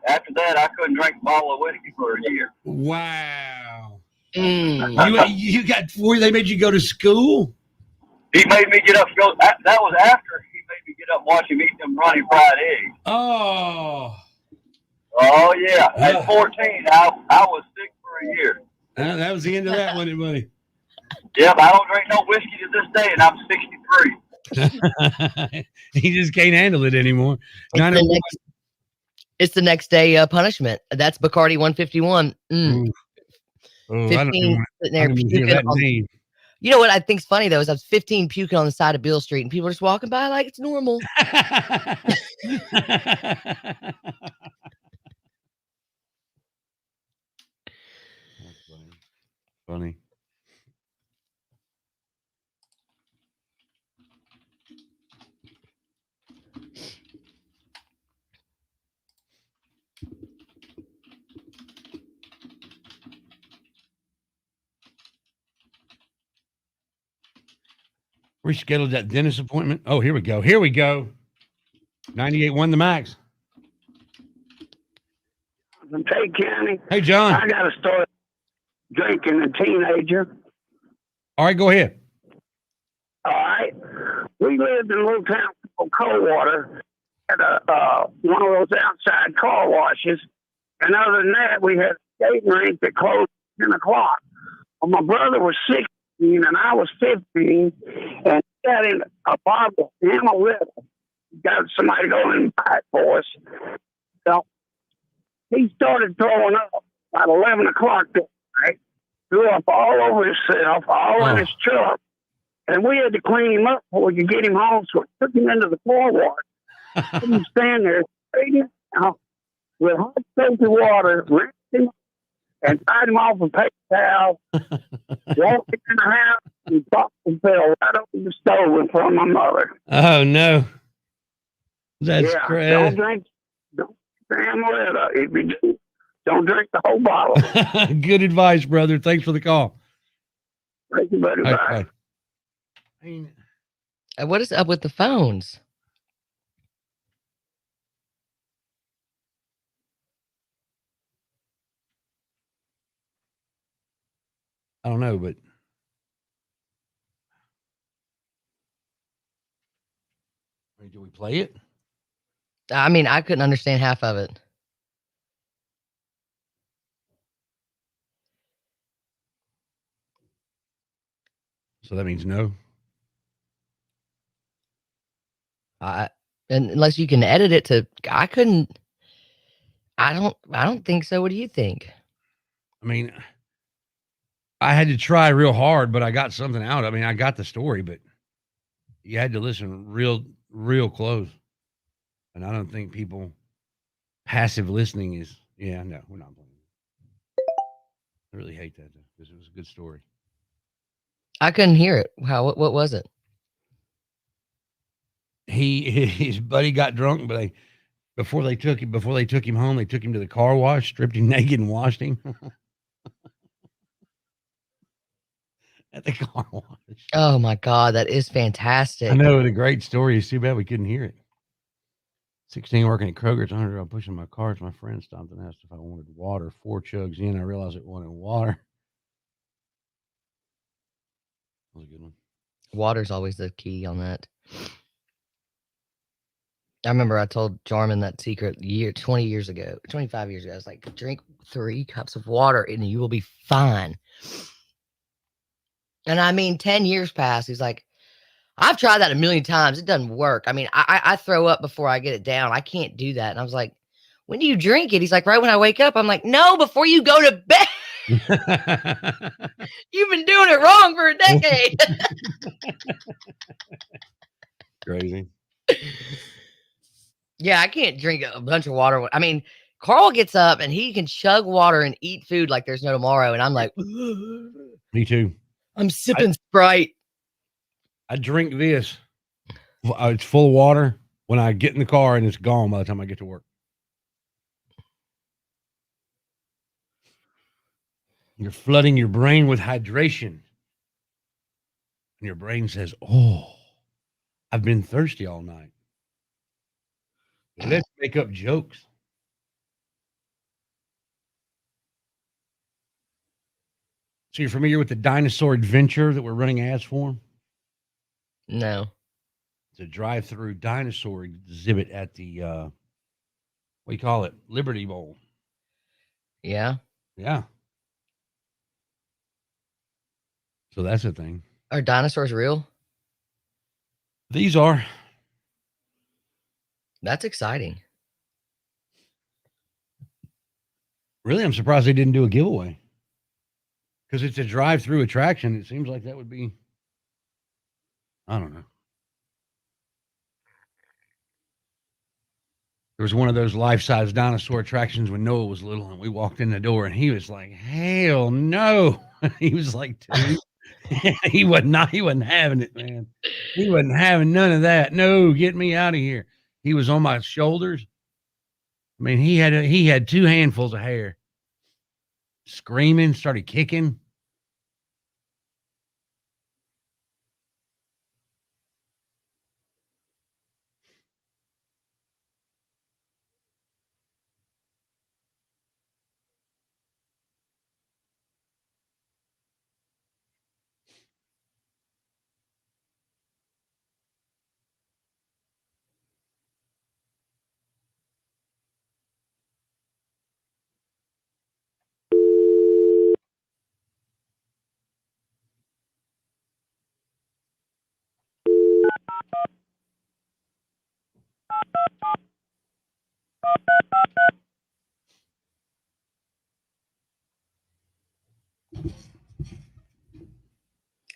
After that, I couldn't drink a bottle of whiskey for a year. Wow. Mm. You got where they made you go to school? He made me get up. That was after he made me get up and watch him eat them runny fried eggs. Oh. Oh yeah. At 14, I was sick for a year. That was the end of that one, buddy. Yep, I don't drink no whiskey to this day, and I'm 63. He just can't handle it anymore. It's the next day punishment. That's Bacardi 151. Oh, 15 sitting there puking on, you know what I think's funny though is I was 15 puking on the side of Beale Street and people are just walking by like it's normal. Funny. Rescheduled that dentist appointment. Oh, here we go. Here we go. 98 won the max. Hey, Kenny. Hey, John. I got a story. Drinking a teenager. All right, go ahead. All right. We lived in a little town called Coldwater at one of those outside car washes. And other than that, we had a skating rink that closed at 10 o'clock. Well, my brother was 16 and I was 15. And he got in a bottle of Amaretto. Got somebody to go and buy it for us. So he started throwing up about 11 o'clock that night. Threw up all over himself, all in his truck. And we had to clean him up before we could get him home. So we took him into the car wash. He was standing there straightened out with hot soapy water, rinsed him and tied him off with paper towel, walked in the house, and dropped and fell right over the stove in front of my mother. Oh, no. That's crazy. Don't drink Amaretto. If you do, don't drink the whole bottle. Good advice, brother. Thanks for the call. Thank you, buddy. Bye. What is up with the phones? I don't know, but do we play it? I mean, I couldn't understand half of it. So that means no. Unless you can edit it to, I couldn't. I don't think so. What do you think? I mean, I had to try real hard, but I got something out. I mean, I got the story, but you had to listen real close. And I don't think passive listening is, no, we're not playing. I really hate that because it was a good story. I couldn't hear it. What was it? His buddy got drunk, but before they took him home, they took him to the car wash, stripped him naked and washed him. At the car wash. Oh my God, that is fantastic. I know, the great story. It's too bad we couldn't hear it. 16 working at Kroger's, 100 I'm pushing my cart. My friend stopped and asked if I wanted water. 4 chugs in, I realized it wanted water. That was a good one. Water's always the key on that. I remember I told Jarman that secret 25 years ago. I was like, drink 3 cups of water and you will be fine. And I mean, 10 years passed. He's like, I've tried that a million times. It doesn't work. I mean, I throw up before I get it down. I can't do that. And I was like, when do you drink it? He's like, right when I wake up. I'm like, no, before you go to bed. You've been doing it wrong for a decade. Crazy. Yeah, I can't drink a bunch of water. I mean, Carl gets up and he can chug water and eat food like there's no tomorrow. And I'm like, Me too. I'm sipping Sprite. I drink this. It's full of water when I get in the car and it's gone by the time I get to work. You're flooding your brain with hydration. And your brain says, oh, I've been thirsty all night. Let's make up jokes. So you're familiar with the dinosaur adventure that we're running ads for? No. It's a drive-through dinosaur exhibit at the what do you call it? Liberty Bowl. Yeah. Yeah. So that's a thing. Are dinosaurs real? These are. That's exciting. Really, I'm surprised they didn't do a giveaway. Because it's a drive-through attraction. It seems like that would be, I don't know. There was one of those life-size dinosaur attractions when Noah was little, and we walked in the door, and he was like, hell no. He was like 2. He wasn't having it, man. He wasn't having none of that. No, get me out of here. He was on my shoulders. I mean, he had 2 handfuls of hair. Screaming, started kicking.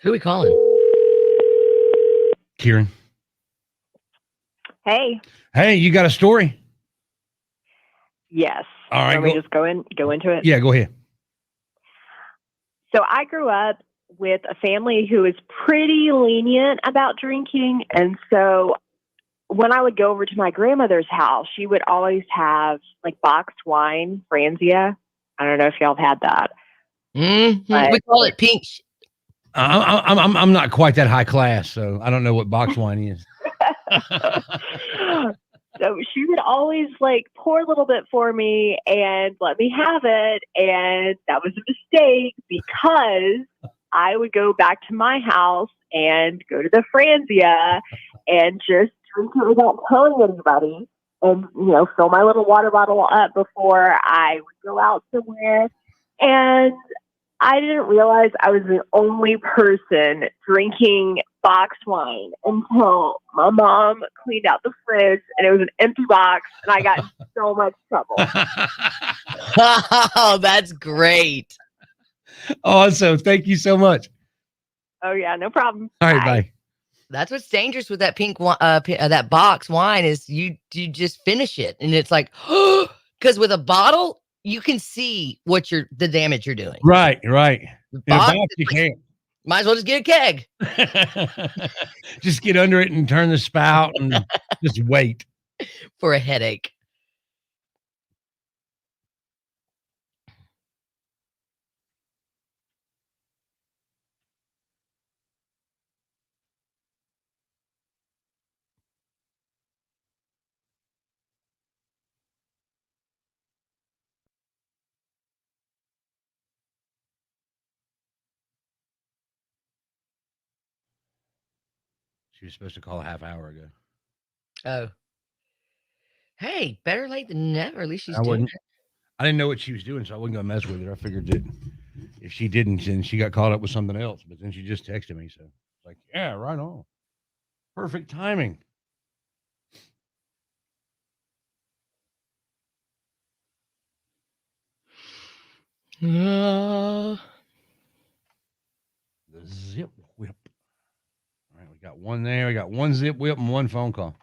Who we calling? Kieran. Hey. Hey, you got a story? Yes. All right. Let me just go into it. Yeah, go ahead. So I grew up with a family who is pretty lenient about drinking. And so when I would go over to my grandmother's house, she would always have like boxed wine, Franzia. I don't know if y'all have had that. Mm-hmm. We call it pink. I'm not quite that high class, so I don't know what box wine is. So she would always like pour a little bit for me and let me have it. And that was a mistake because I would go back to my house and go to the Franzia and just drink it without telling anybody and, fill my little water bottle up before I would go out somewhere. And I didn't realize I was the only person drinking boxed wine until my mom cleaned out the fridge and it was an empty box and I got in so much trouble. Oh, that's great. Awesome. Thank you so much. Oh, yeah, no problem. All right, bye. That's what's dangerous with that pink that box wine is you just finish it and it's like, because with a bottle you can see the damage you're doing. Right. Box, You can't. Might as well just get a keg. Just get under it and turn the spout and just wait for a headache. She was supposed to call a half hour ago. Oh. Hey, better late than never. At least she's doing it. I didn't know what she was doing, so I wasn't going to mess with her. I figured that if she didn't, then she got caught up with something else. But then she just texted me. So it's like, yeah, right on. Perfect timing. The zip whip. All right, we got one there. We got one zip whip and one phone call.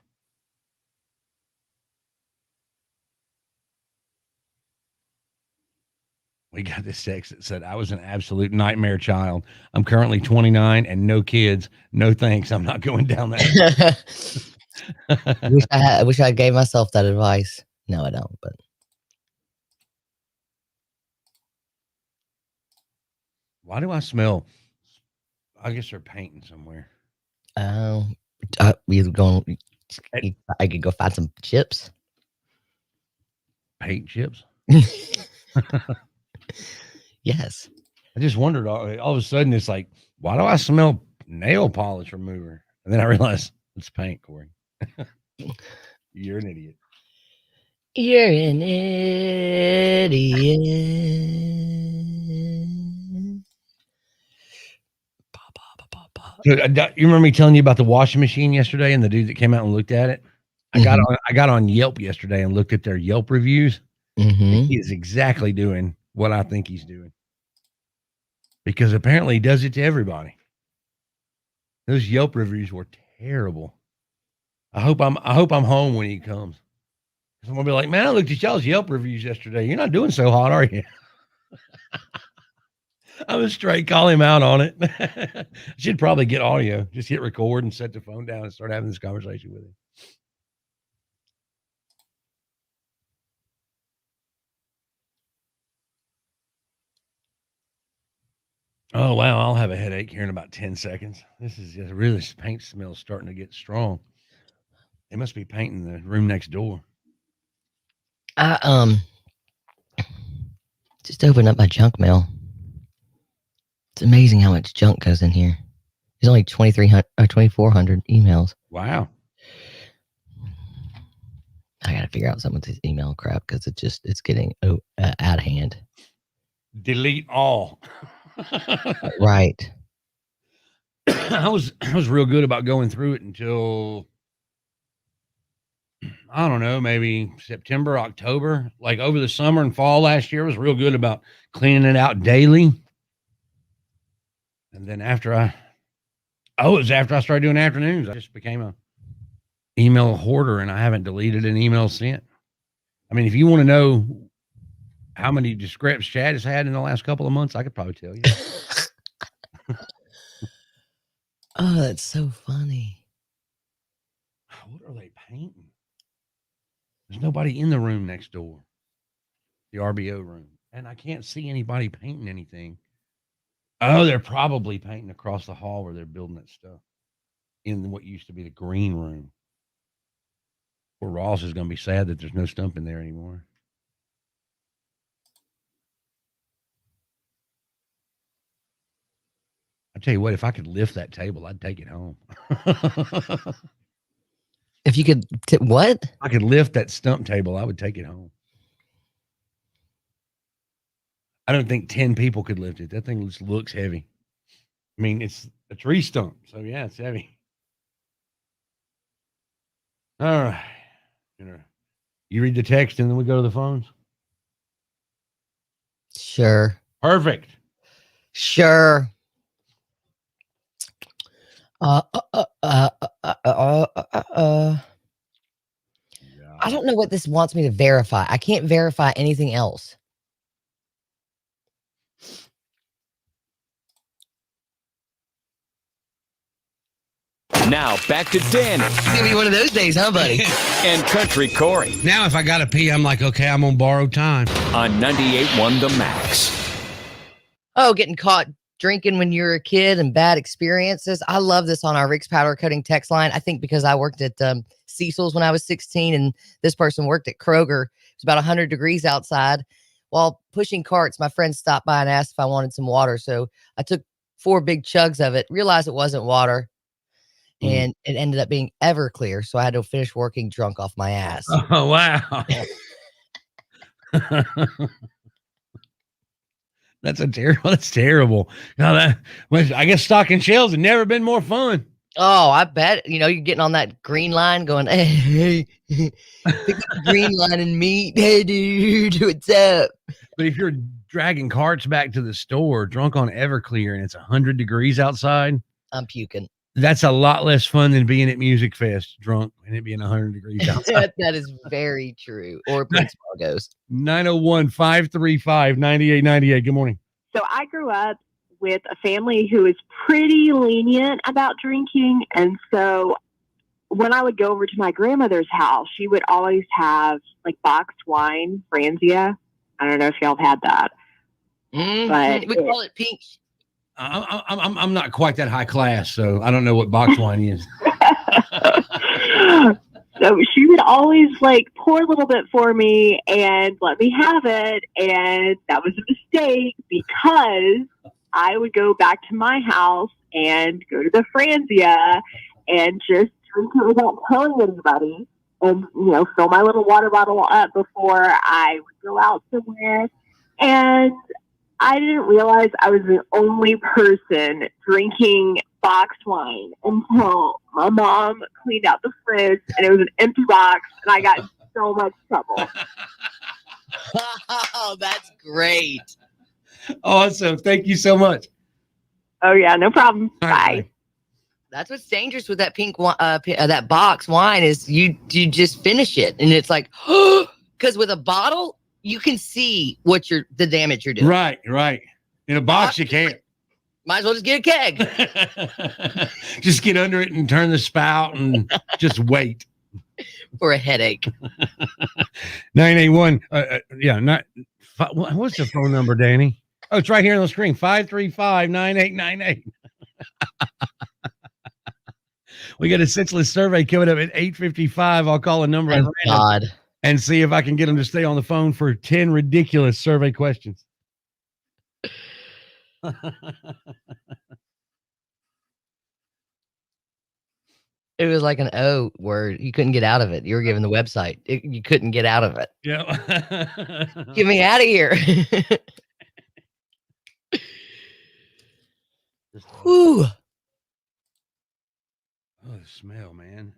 We got this text that said, I was an absolute nightmare child. I'm currently 29 and no kids. No thanks. I'm not going down that. wish I gave myself that advice. No, I don't, but Why do I smell? I guess they're painting somewhere. We going. I could go find some chips. Paint chips. Yes. I just wondered all of a sudden it's like, why do I smell nail polish remover? And then I realized it's paint, Corey. You're an idiot. You're an idiot. So, you remember me telling you about the washing machine yesterday and the dude that came out and looked at it? I got on Yelp yesterday and looked at their Yelp reviews. Mm-hmm. He is exactly doing what I think he's doing. Because apparently he does it to everybody. Those Yelp reviews were terrible. I hope I'm home when he comes. I'm gonna be like, man, I looked at y'all's Yelp reviews yesterday. You're not doing so hot, are you? I was straight call him out on it. I should probably get audio. Just hit record and set the phone down and start having this conversation with him. Oh, wow. I'll have a headache here in about 10 seconds. This is just really, this paint smell is starting to get strong. They must be painting the room next door. I just opened up my junk mail. It's amazing how much junk goes in here. There's only 2,300 or 2,400 emails. Wow. I got to figure out some of this email crap because it's getting out of hand. Delete all. Right. I was real good about going through it until, I don't know, maybe September, October. Like over the summer and fall last year, I was real good about cleaning it out daily. And then after I started doing afternoons, I just became a email hoarder, and I haven't deleted an email since. I mean, if you want to know how many scripts Chad has had in the last couple of months, I could probably tell you. Oh, that's so funny. What are they painting? There's nobody in the room next door, the RBO room, and I can't see anybody painting anything. Oh, they're probably painting across the hall where they're building that stuff in what used to be the green room. Poor Ross is going to be sad that there's no stump in there anymore. I tell you what, if I could lift that table, I'd take it home. If you could, what? I could lift that stump table, I would take it home. I don't think 10 people could lift it. That thing just looks heavy. I mean, it's a tree stump, so yeah, it's heavy. All right. You read the text and then we go to the phones? Sure. Perfect. Sure. I don't know what this wants me to verify. I can't verify anything else. Now back to Danny. It's gonna be one of those days, huh, buddy? And Country Corey. Now, if I got to pee, I'm like, okay, I'm on borrowed time. On 98.1 The Max. Oh, getting caught drinking when you were a kid and bad experiences. I love this on our Rick's Powder Coating text line. I think because I worked at Cecil's when I was 16 and this person worked at Kroger. It was about 100 degrees outside. While pushing carts, my friend stopped by and asked if I wanted some water. So I took 4 big chugs of it, realized it wasn't water, and it ended up being Everclear. So I had to finish working drunk off my ass. Oh, wow. That's terrible. Now I guess stocking shelves have never been more fun. Oh, I bet. You're getting on that green line going, hey, pick up the green line and meet. Hey, dude, what's up? But if you're dragging carts back to the store drunk on Everclear and it's 100 degrees outside, I'm puking. That's a lot less fun than being at Music Fest drunk and it being 100 degrees outside. That is very true. Or Prince Margot's. 901-535-9898. Good morning. So I grew up with a family who is pretty lenient about drinking. And so when I would go over to my grandmother's house, she would always have like boxed wine, Franzia. I don't know if y'all have had that. But we call it pink I'm not quite that high class, so I don't know what box wine is. So she would always like pour a little bit for me and let me have it. And that was a mistake because I would go back to my house and go to the Franzia and just drink it without telling anybody and, fill my little water bottle up before I would go out somewhere. And I didn't realize I was the only person drinking boxed wine until my mom cleaned out the fridge and it was an empty box and I got in so much trouble. Oh, that's great. Awesome. Thank you so much. Oh yeah, no problem. All right, Bye. That's what's dangerous with that that box wine is you just finish it and it's like, because with a bottle you can see what the damage you're doing. Right. In a box, you can't. Might as well just get a keg. Just get under it and turn the spout and just wait. For a headache. 981. What's the phone number, Danny? Oh, it's right here on the screen. 535-9898. We got a senseless survey coming up at 8:55. I'll call a number Thank God. And see if I can get them to stay on the phone for 10 ridiculous survey questions. It was like an O word. You couldn't get out of it. You were given the website. You couldn't get out of it. Yeah. Get me out of here. Whew. Oh, the smell, man.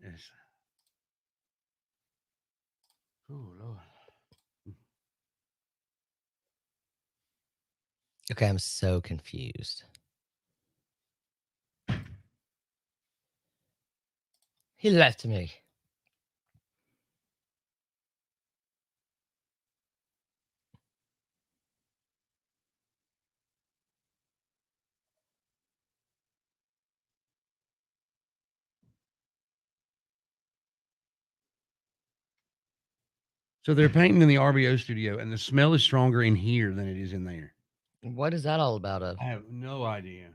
Oh, Lord. Okay, I'm so confused. He left me. So they're painting in the RBO studio, and the smell is stronger in here than it is in there. What is that all about? I have no idea.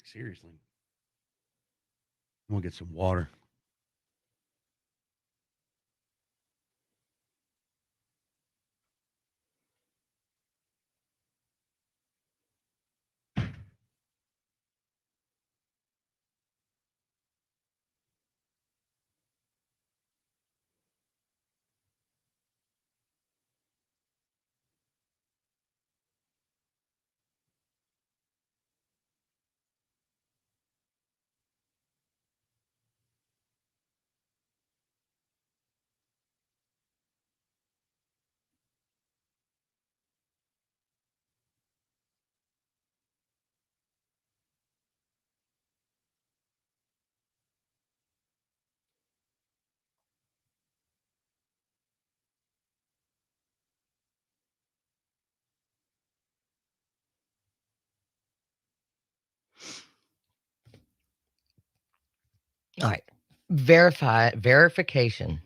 Seriously. We'll get some water. All right. Verification.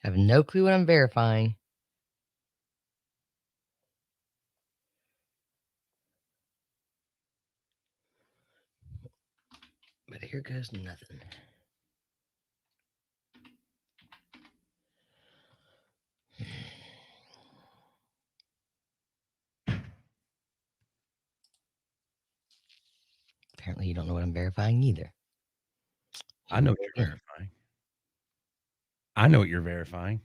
I have no clue what I'm verifying. But here goes nothing. Apparently you don't know what I'm verifying either. I know what you're verifying. I know what you're verifying.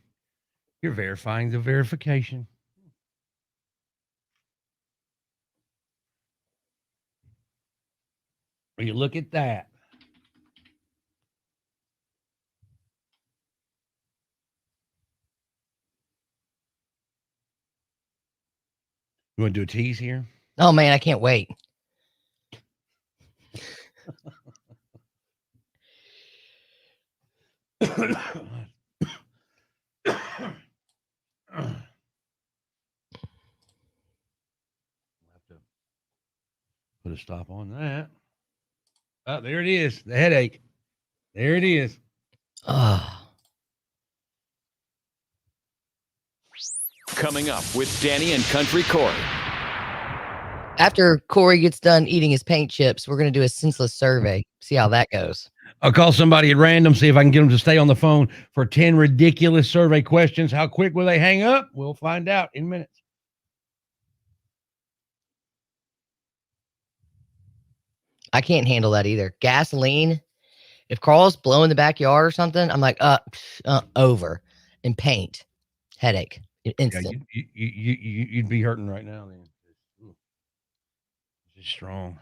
You're verifying the verification. Will you look at that? You want to do a tease here? Oh man, I can't wait. Put a stop on that. Oh, there it is. The headache. There it is. Oh. Coming up with Danny and Country Corey. After Corey gets done eating his paint chips, we're going to do a senseless survey. See how that goes. I'll call somebody at random, see if I can get them to stay on the phone for 10 ridiculous survey questions. How quick will they hang up? We'll find out in minutes. I can't handle that either. Gasoline. If Carl's blowing the backyard or something, I'm like, over. And paint. Headache. Instant. Yeah, you'd be hurting right now, then. This is strong.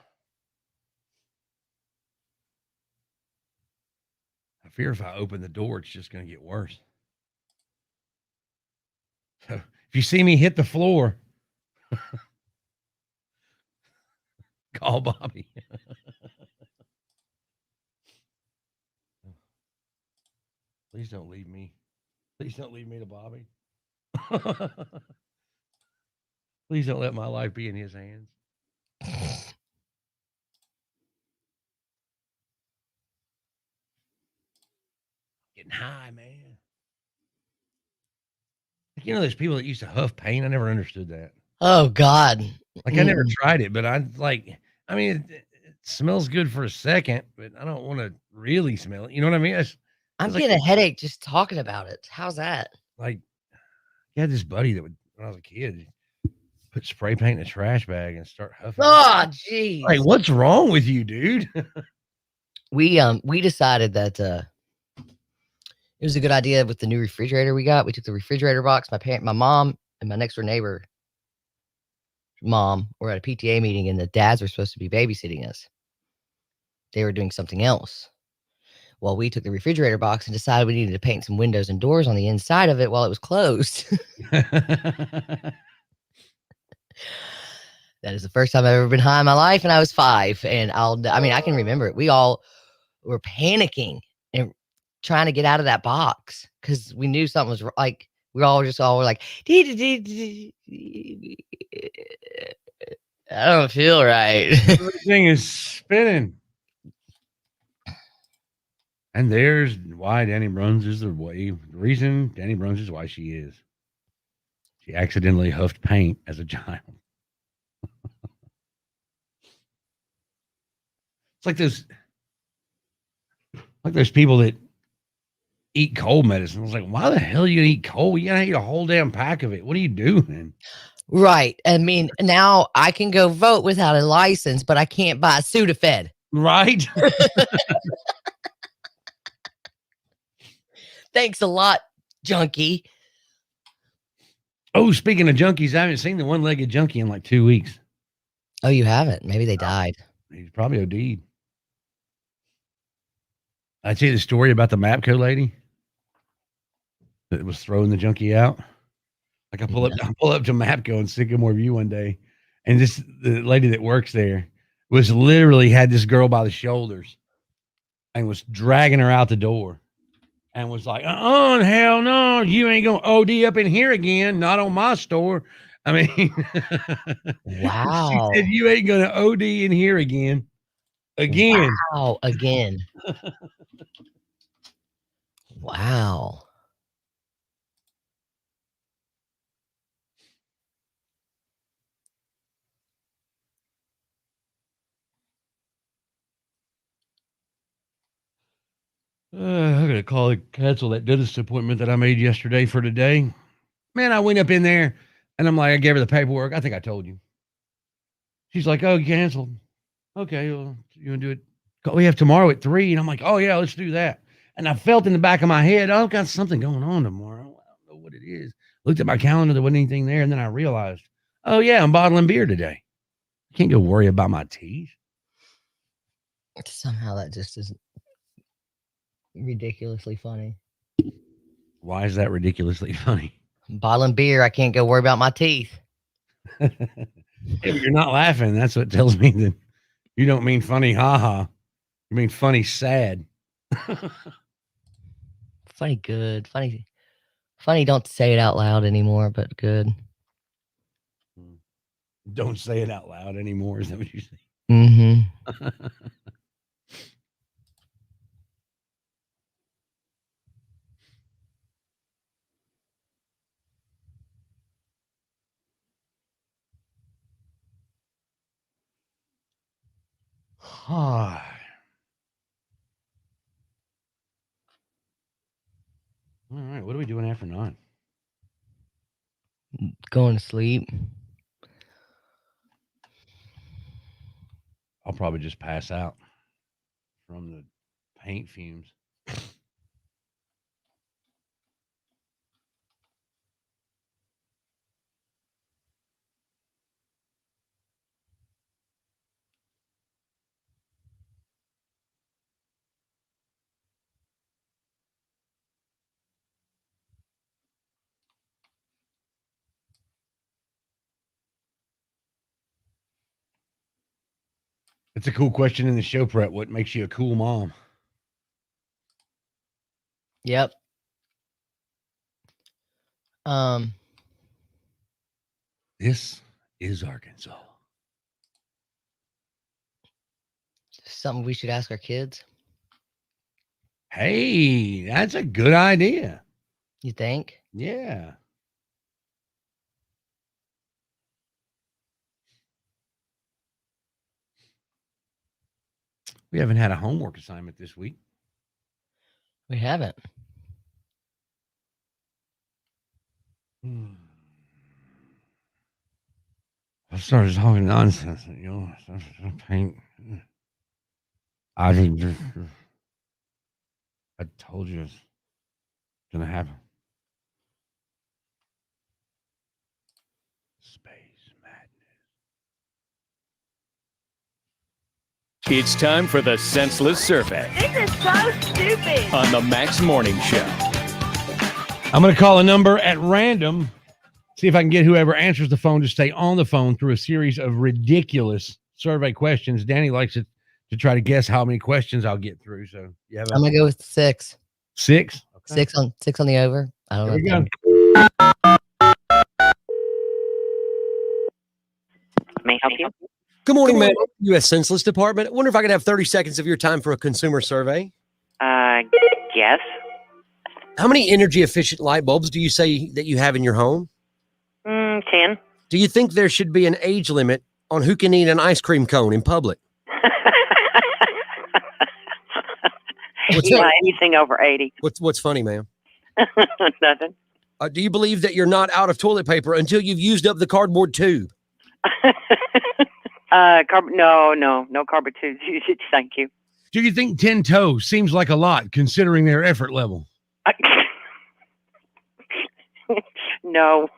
I fear if I open the door, it's just going to get worse. So if you see me hit the floor, call Bobby. Please don't leave me. Please don't leave me to Bobby. Please don't let my life be in his hands. Getting high, man. You know, there's people that used to huff paint. I never understood that. Oh, God. Like, I never tried it, but I mean, it smells good for a second, but I don't want to really smell it. You know what I mean? I'm getting a headache just talking about it. How's that? Like, I had this buddy that would, when I was a kid, put spray paint in a trash bag and start huffing. Oh, jeez. Like, what's wrong with you, dude? We decided that it was a good idea with the new refrigerator we got. We took the refrigerator box. My mom, and my next door neighbor mom were at a PTA meeting, and the dads were supposed to be babysitting us. They were doing something else. Well, we took the refrigerator box and decided we needed to paint some windows and doors on the inside of it while it was closed. That is the first time I've ever been high in my life, and I was 5. And I can remember it. We all were panicking and trying to get out of that box because we knew something was like, we all were like, I don't feel right. Everything is spinning. And there's why Danny Bruns is the way. The reason Danny Bruns is why she is. She accidentally huffed paint as a child. It's like those people that eat cold medicine. I was like, why the hell are you gonna eat cold? You gotta eat a whole damn pack of it. What are you doing? Right. I mean, now I can go vote without a license, but I can't buy Sudafed. Right? Thanks a lot, junkie. Oh, speaking of junkies, I haven't seen the one-legged junkie in like 2 weeks. Oh, you haven't? Maybe they died. He's probably OD'd. I tell you the story about the Mapco lady that was throwing the junkie out. Like I pull up to Mapco in Sycamore View one day, and the lady that works there was literally had this girl by the shoulders and was dragging her out the door and was like, hell no, you ain't gonna OD up in here again, not on my store. I mean, wow. She said, you ain't gonna OD in here again. Wow, again. Wow. I gotta call and cancel that dentist appointment that I made yesterday for today. Man, I went up in there and I'm like, I gave her the paperwork. I think I told you. She's like, oh, you canceled. Okay, well, you want to do it? We have tomorrow at 3. And I'm like, oh, yeah, let's do that. And I felt in the back of my head, I've got something going on tomorrow. I don't know what it is. Looked at my calendar, there wasn't anything there. And then I realized, oh, yeah, I'm bottling beer today. I can't go worry about my teeth. Somehow that just isn't ridiculously funny. Why is that ridiculously funny? Bottling beer, I can't go worry about my teeth. If you're not laughing, that's what tells me that you don't mean funny, haha. You mean funny, sad. Funny, good. Funny, don't say it out loud anymore, but good. Don't say it out loud anymore. Is that what you say? Mm-hmm. All right. What are we doing after 9? Going to sleep. I'll probably just pass out from the paint fumes. It's a cool question in the show prep. What makes you a cool mom? Yep. This is Arkansas. Something we should ask our kids. Hey, that's a good idea. You think? Yeah. We haven't had a homework assignment this week. We haven't. I started talking nonsense. Paint. I told you it's gonna happen. Space madness. It's time for the Senseless Survey This is so stupid. on the Max Morning Show. I'm gonna call a number at random. See if I can get whoever answers the phone to stay on the phone through a series of ridiculous survey questions. Danny likes it to try to guess how many questions I'll get through. So you have I'm gonna go with 6. 6? Okay. 6 on the over. I don't Here we know. go. May I help you? Good morning, ma'am. U.S. Census Department. I wonder if I could have 30 seconds of your time for a consumer survey. Yes. How many energy efficient light bulbs do you say that you have in your home? 10. Do you think there should be an age limit on who can eat an ice cream cone in public? What's Yeah, anything over 80. What's funny, ma'am? Nothing. Do you believe that you're not out of toilet paper until you've used up the cardboard tube? No carbon tubes usage. Thank you. Do you think 10 toes seems like a lot considering their effort level? No.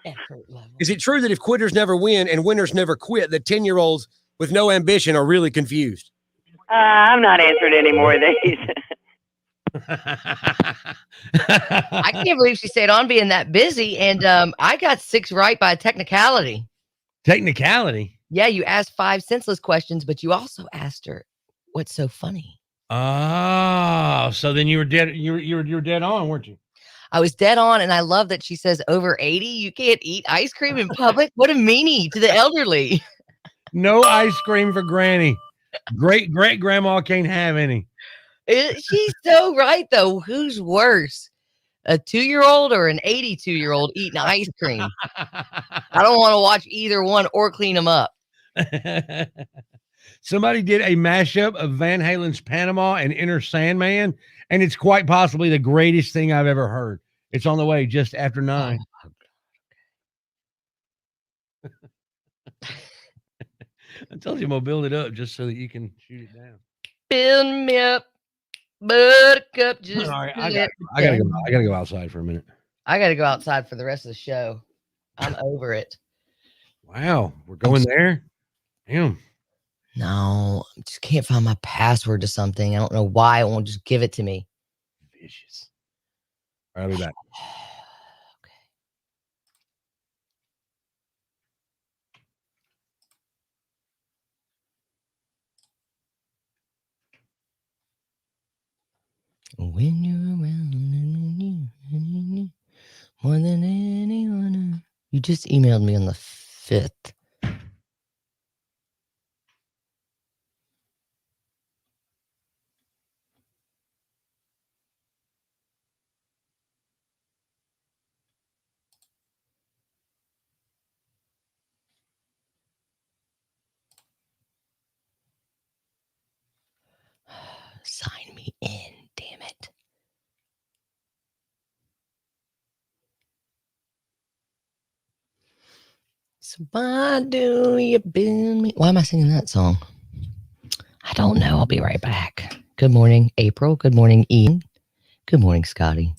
Effort level. Is it true that if quitters never win and winners never quit, that 10-year-olds with no ambition are really confused? I'm not answering any more of these. I can't believe she stayed on being that busy. And I got 6 right by technicality. Technicality? Yeah, you asked 5 senseless questions, but you also asked her, what's so funny? Oh, so then you were dead. You were dead on, weren't you? I was dead on, and I love that she says over 80, you can't eat ice cream in public. What a meanie to the elderly. No ice cream for Granny. Great grandma can't have any. She's so right, though. Who's worse, a 2-year-old or an 82-year-old eating ice cream? I don't want to watch either one or clean them up. Somebody did a mashup of Van Halen's Panama and Inner Sandman, and it's quite possibly the greatest thing I've ever heard. It's on the way just after 9. I told you I'm gonna build it up just so that you can shoot it down. Build me up, buttercup. Just All right, I gotta go outside for a minute. I gotta go outside for the rest of the show. I'm over it. Wow, we're going there. Damn. No, I just can't find my password to something. I don't know why it won't just give it to me. Vicious. All right, I'll be back. When you're around more than anyone. You just emailed me on the 5th. So why do you bend me? Why am I singing that song? I don't know. I'll be right back. Good morning, April. Good morning, Ian. Good morning, Scotty.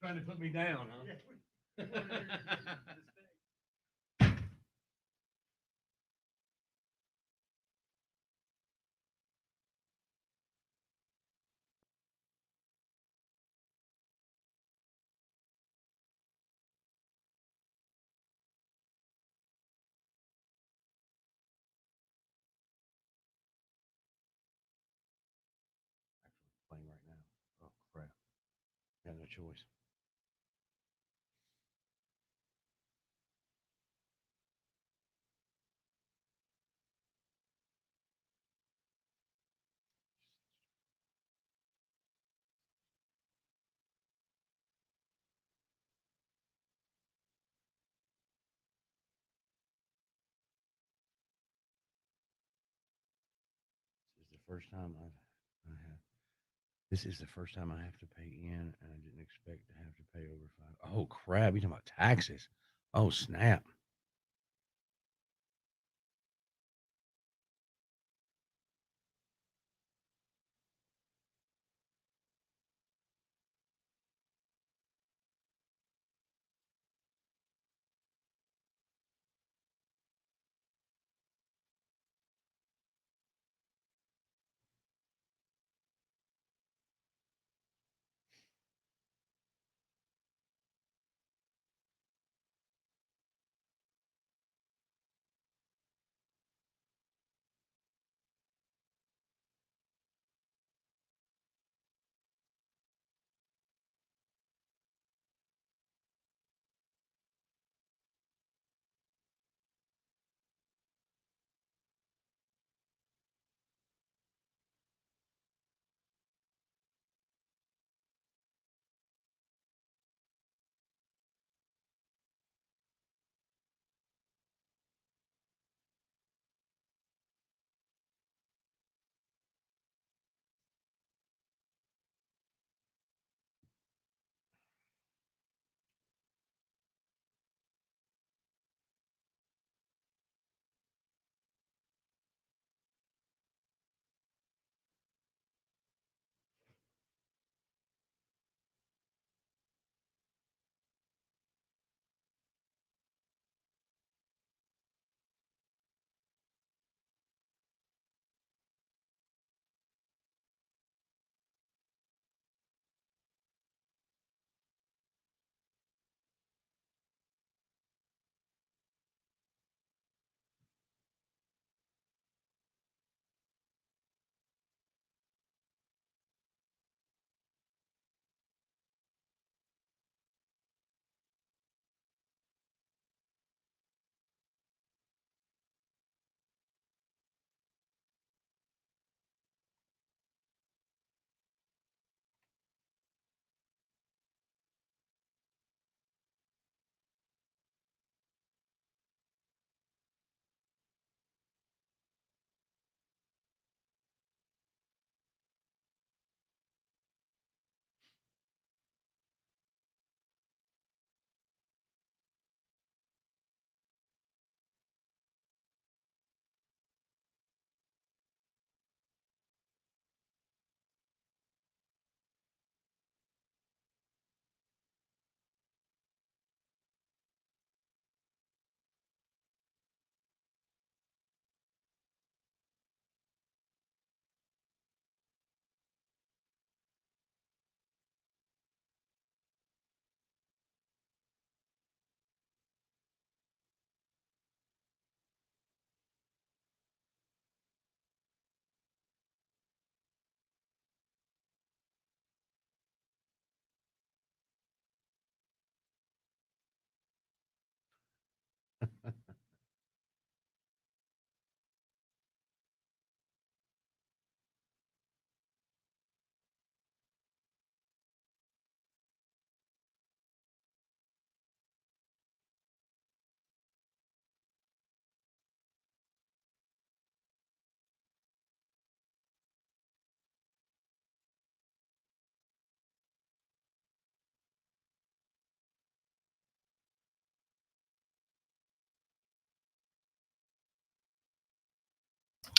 Trying to put me down, huh? Playing right now. Oh crap! Got no choice. This is the first time I have. This is the first time I have to pay in, and I didn't expect to have to pay over five. Oh crap! You talking about taxes? Oh snap!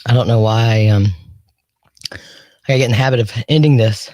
I don't know why I get in the habit of ending this.